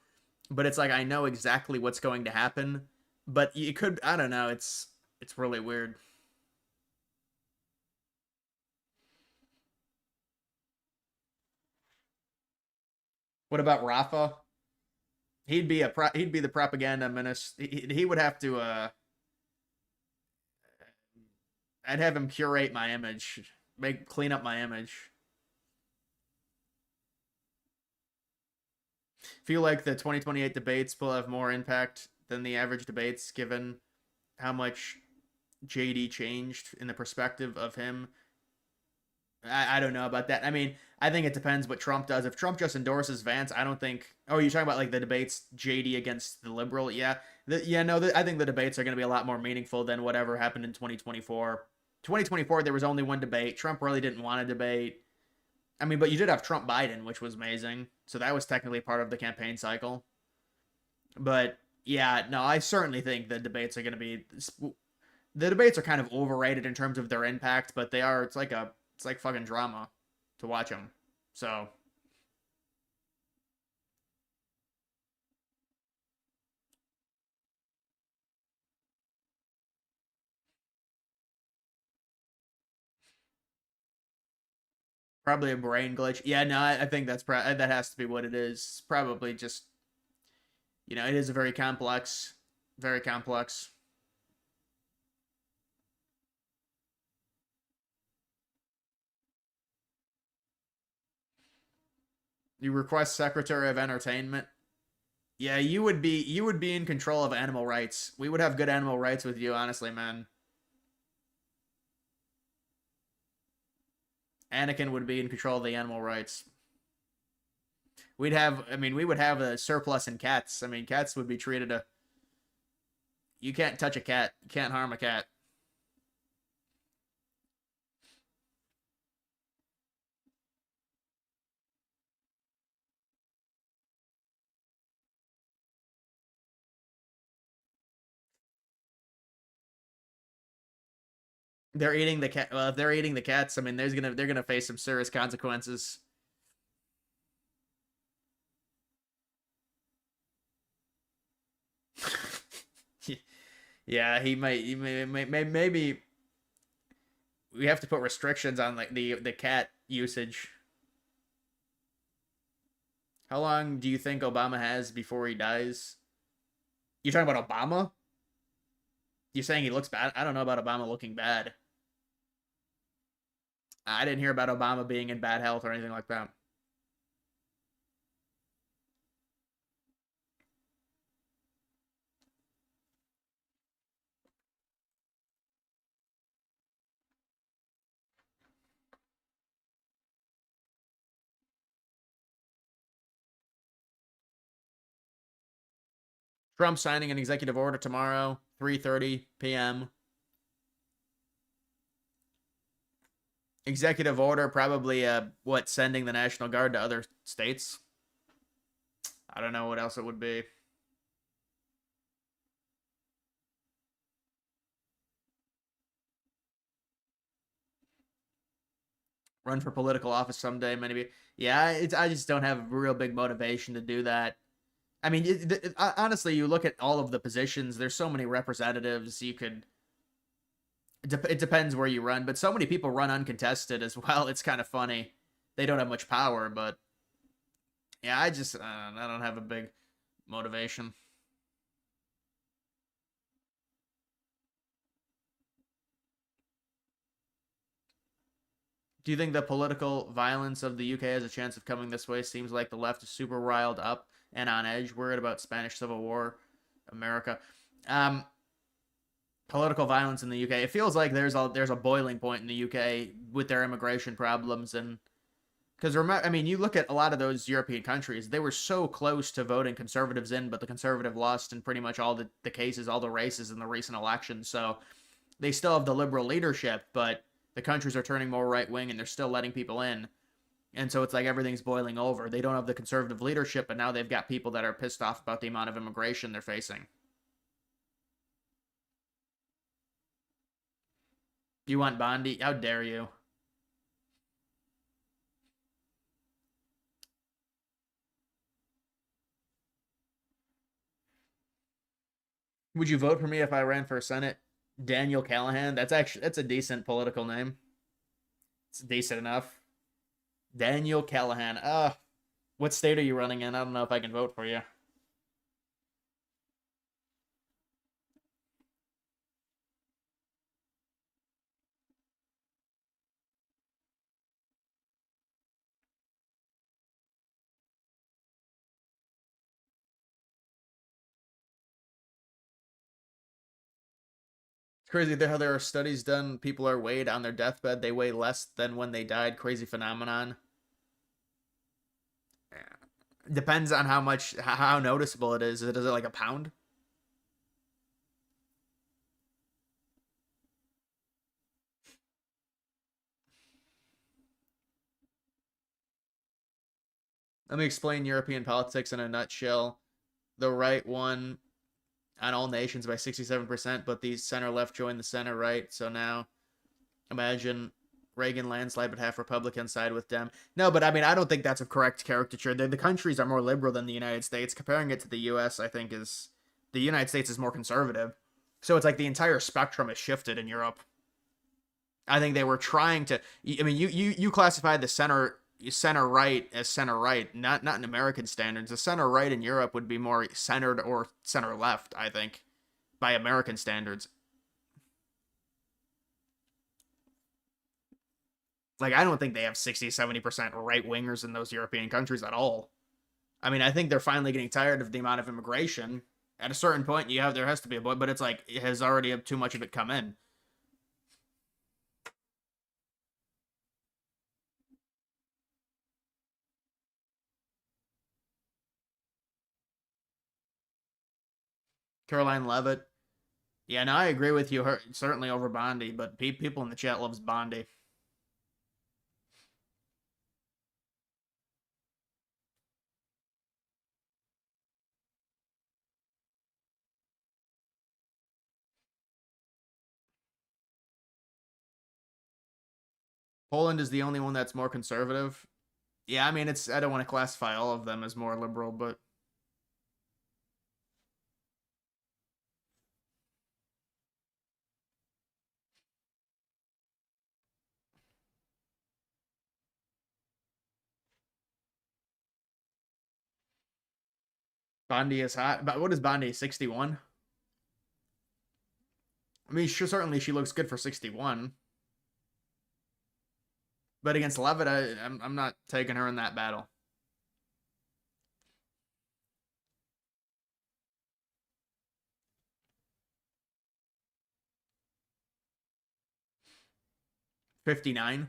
but it's like I know exactly what's going to happen. But it could, I don't know. It's really weird. What about Rafa? He'd be the propaganda minister. He would have to I'd have him curate my image, clean up my image. Feel like the 2028 debates will have more impact than the average debates, given how much JD changed in the perspective of him. I don't know about that. I mean, I think it depends what Trump does. If Trump just endorses Vance, I don't think. Oh, you're talking about like the debates, JD against the liberal? Yeah, I think the debates are going to be a lot more meaningful than whatever happened in 2024. 2024, there was only one debate. Trump really didn't want to debate. I mean, but you did have Trump Biden, which was amazing. So that was technically part of the campaign cycle. But yeah, no, I certainly think the debates are going to be. The debates are kind of overrated in terms of their impact, but they are. It's like fucking drama to watch them. So probably a brain glitch. Yeah, no, I think that has to be what it is. Probably just, it is a very complex, very complex. You request Secretary of Entertainment. Yeah, you would be in control of animal rights. We would have good animal rights with you, honestly, man. Anakin would be in control of the animal rights. We would have a surplus in cats. I mean, cats would be treated you can't touch a cat. You can't harm a cat. They're eating the cat. Well, if they're eating the cats, I mean, they're gonna face some serious consequences. Yeah, maybe we have to put restrictions on like the cat usage. How long do you think Obama has before he dies? You talking about Obama? You saying he looks bad? I don't know about Obama looking bad. I didn't hear about Obama being in bad health or anything like that. Trump signing an executive order tomorrow, 3:30 p.m. Executive order, probably sending the National Guard to other states. I don't know what else it would be. run for political office someday. Maybe. Yeah, I just don't have a real big motivation to do that. I mean, honestly, you look at all of the positions. There's so many representatives. You could. It depends where you run, but so many people run uncontested as well. It's kind of funny. They don't have much power, but yeah, I don't have a big motivation. Do you think the political violence of the UK has a chance of coming this way? Seems like the left is super riled up and on edge, worried about Spanish Civil War, America. Political violence in the UK. It feels like there's a boiling point in the UK with their immigration problems, and because remember, I mean, you look at a lot of those European countries, they were so close to voting conservatives in, but the conservative lost in pretty much all the cases, all the races in the recent elections. So they still have the liberal leadership, but the countries are turning more right wing, and they're still letting people in. And so it's like everything's boiling over. They don't have the conservative leadership, but now they've got people that are pissed off about the amount of immigration they're facing. You want Bondi? How dare you? Would you vote for me if I ran for Senate? Daniel Callahan? That's a decent political name. It's decent enough. Daniel Callahan. What state are you running in? I don't know if I can vote for you. It's crazy how there are studies done. People are weighed on their deathbed. They weigh less than when they died. Crazy phenomenon. Depends on how noticeable it is. Is it like a pound? Let me explain European politics in a nutshell. The right won on all nations by 67%, but the center left joined the center right. So now imagine Reagan landslide, but half Republican side with Dem. No, but I mean, I don't think that's a correct caricature. The countries are more liberal than the United States. Comparing it to the U.S., I think the United States is more conservative. So it's like the entire spectrum has shifted in Europe. I think they were trying to. I mean, you classified the center right as center right, not in American standards. The center right in Europe would be more centered or center left, I think, by American standards. Like, I don't think they have 60-70% right wingers in those European countries at all. I mean, I think they're finally getting tired of the amount of immigration. At a certain point, there has to be a but it's like it has already too much of it come in. Caroline Levitt. Yeah, no, I agree with you. Certainly over Bondi, but people in the chat loves Bondi. Poland is the only one that's more conservative. Yeah, I mean, I don't want to classify all of them as more liberal, but Bondi is hot. But what is Bondi? 61? I mean, certainly she looks good for 61. But against Levitt, I'm not taking her in that battle. $59.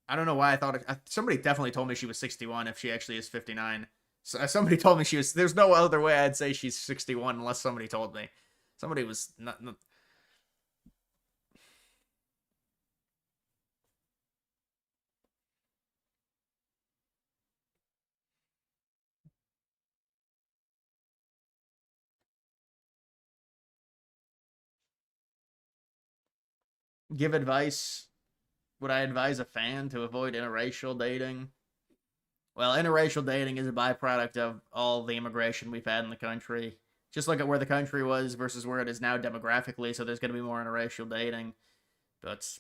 I don't know why I thought somebody definitely told me she was 61 if she actually is 59. So, somebody told me she was. There's no other way I'd say she's 61 unless somebody told me. Somebody was not. Give advice. Would I advise a fan to avoid interracial dating? Well, interracial dating is a byproduct of all the immigration we've had in the country. Just look at where the country was versus where it is now demographically, so there's going to be more interracial dating. But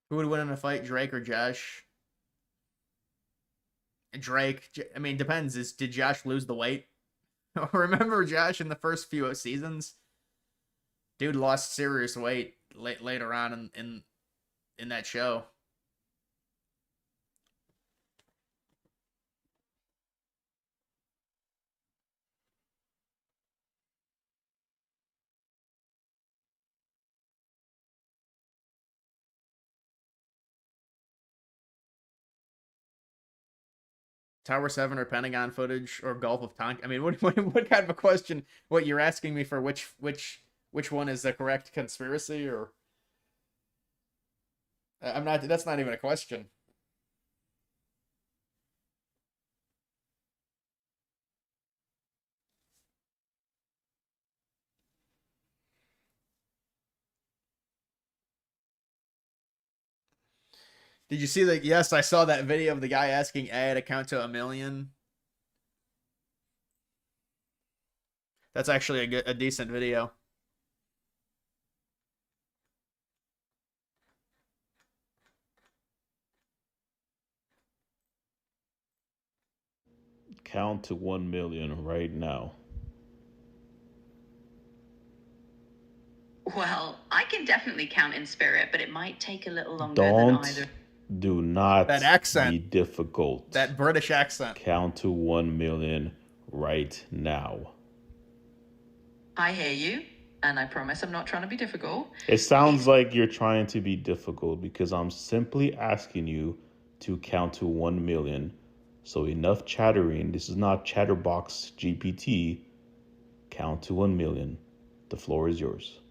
who would win in a fight, Drake or Josh? Drake. I mean, depends. Did Josh lose the weight? Remember Josh in the first few seasons? Dude lost serious weight later on in that show. Tower 7 or Pentagon footage or Gulf of Tonkin? I mean, what kind of a question? What you're asking me for? Which one is the correct conspiracy? Or I'm not. That's not even a question. Did you see that? Yes, I saw that video of the guy asking A to count to 1,000,000. That's actually a decent video. Count to 1,000,000 right now. Well, I can definitely count in spirit, but it might take a little longer than either. Do not that accent be difficult. That British accent. Count to 1,000,000 right now. I hear you, and I promise I'm not trying to be difficult. It sounds like you're trying to be difficult because I'm simply asking you to count to 1,000,000. So enough chattering. This is not Chatterbox GPT. Count to 1,000,000. The floor is yours.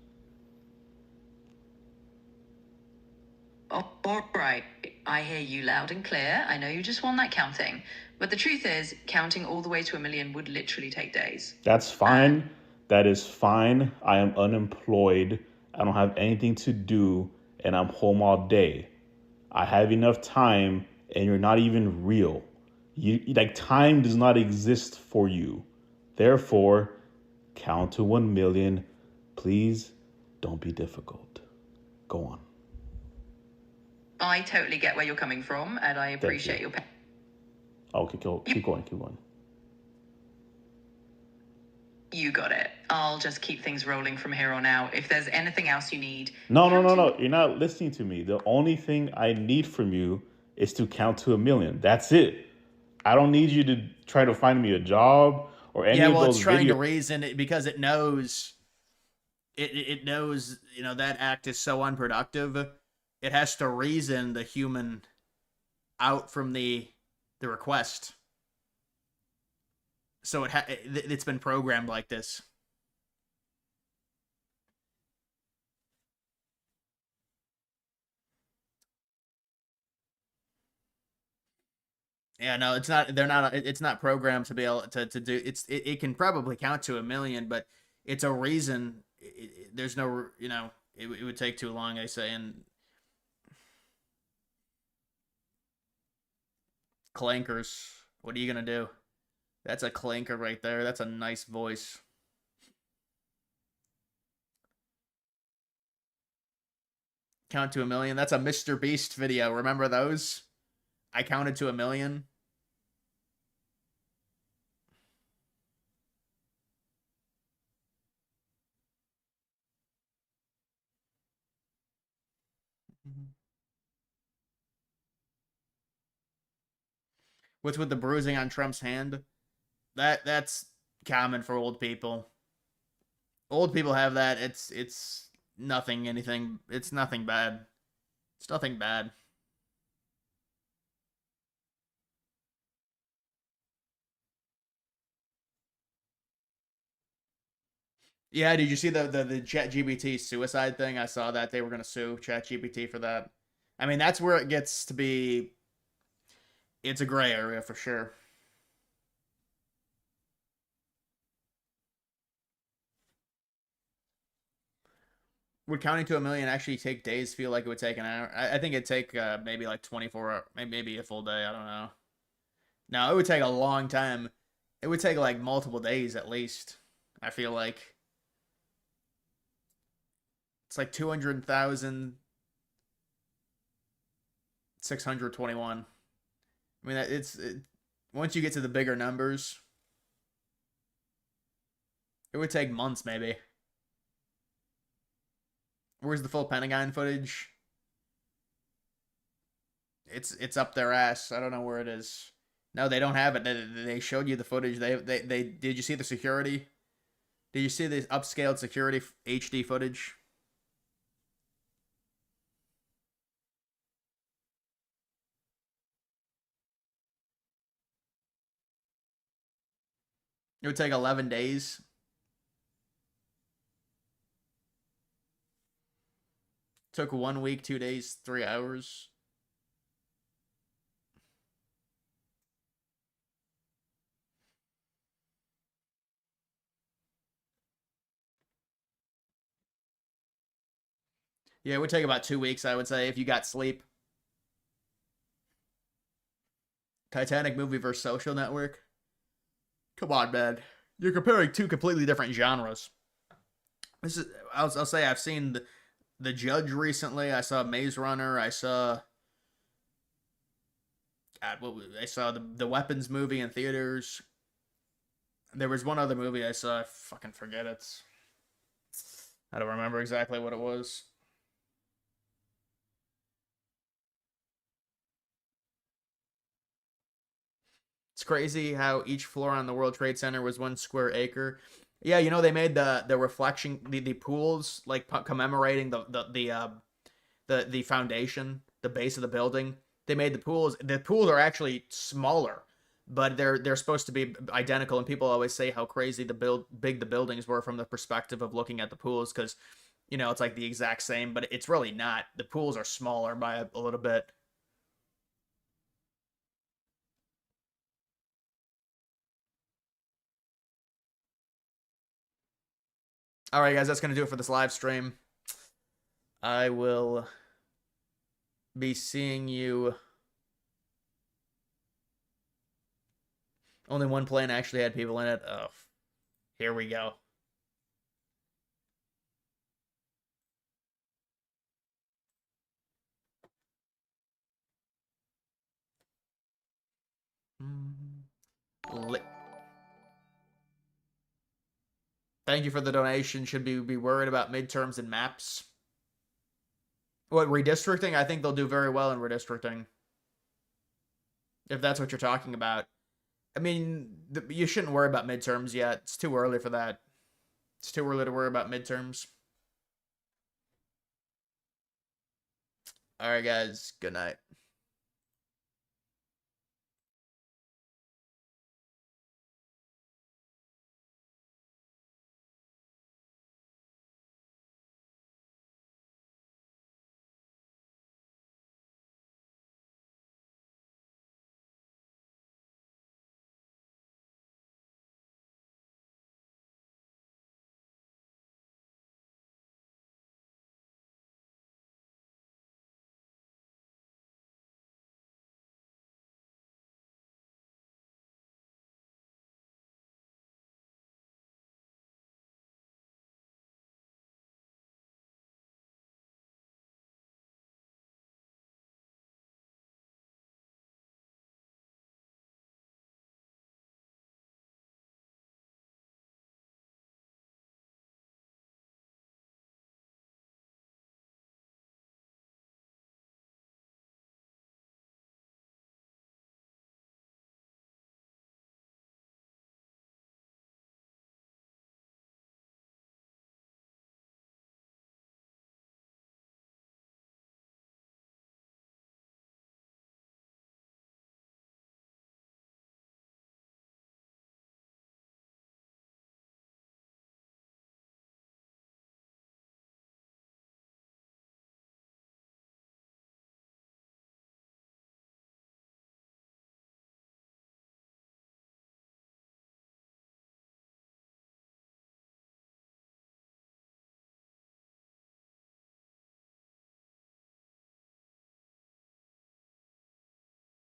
All right, I hear you loud and clear. I know you just want that counting. But the truth is, counting all the way to 1,000,000 would literally take days. That's fine. That is fine. I am unemployed. I don't have anything to do, and I'm home all day. I have enough time, and you're not even real. Time does not exist for you. Therefore, count to 1,000,000. Please don't be difficult. Go on. I totally get where you're coming from, and I appreciate your pain. Okay, keep going. You got it. I'll just keep things rolling from here on out. If there's anything else you need... No. You're not listening to me. The only thing I need from you is to count to 1,000,000. That's it. I don't need you to try to find me a job or any of those. Yeah, well, it's trying to reason it because it knows... It knows, that act is so unproductive. It has to reason the human out from the request. So it's been programmed like this. Yeah, no, it's not. They're not. It's not programmed to be able to do. It can probably count to 1,000,000, but it's a reason. There's no. It would take too long. I say and. Clankers. What are you gonna do? That's a clanker right there. That's a nice voice. Count to 1,000,000. That's a Mr. Beast video. Remember those? I counted to 1,000,000. What's with the bruising on Trump's hand? That's common for old people. Old people have that. It's nothing anything. It's nothing bad. It's nothing bad. Yeah, did you see the ChatGPT suicide thing? I saw that they were going to sue ChatGPT for that. I mean, that's where it gets to be. It's a gray area for sure. Would counting to 1,000,000 actually take days? Feel like it would take an hour? I think it'd take maybe like 24 hours, maybe a full day. I don't know. No, it would take a long time. It would take like multiple days at least. I feel like it's like 200,621. I mean, once you get to the bigger numbers, it would take months maybe. Where's the full Pentagon footage? It's up their ass. I don't know where it is. No, they don't have it. They showed you the footage. They did you see the security? Did you see the upscaled security HD footage? It would take 11 days. Took 1 week, 2 days, 3 hours. Yeah, it would take about 2 weeks, I would say, if you got sleep. Titanic movie versus Social Network. Come on, man. You're comparing two completely different genres. This is I'll say I've seen the Judge recently. I saw Maze Runner. I saw the Weapons movie in theaters. There was one other movie I saw. I fucking forget it. I don't remember exactly what it was. It's crazy how each floor on the World Trade Center was 1 square acre. Yeah, you know they made the reflection the pools like commemorating the foundation, the base of the building. They made the pools. The pools are actually smaller, but they're supposed to be identical. And people always say how crazy big the buildings were from the perspective of looking at the pools because, you know, it's like the exact same, but it's really not. The pools are smaller by a little bit. All right, guys, that's going to do it for this live stream. I will be seeing you. Only one plane actually had people in it. Oh, here we go. Thank you for the donation. Should be worried about midterms and maps. What, redistricting? I think they'll do very well in redistricting. If that's what you're talking about. I mean, you shouldn't worry about midterms yet. It's too early for that. It's too early to worry about midterms. All right, guys. Good night.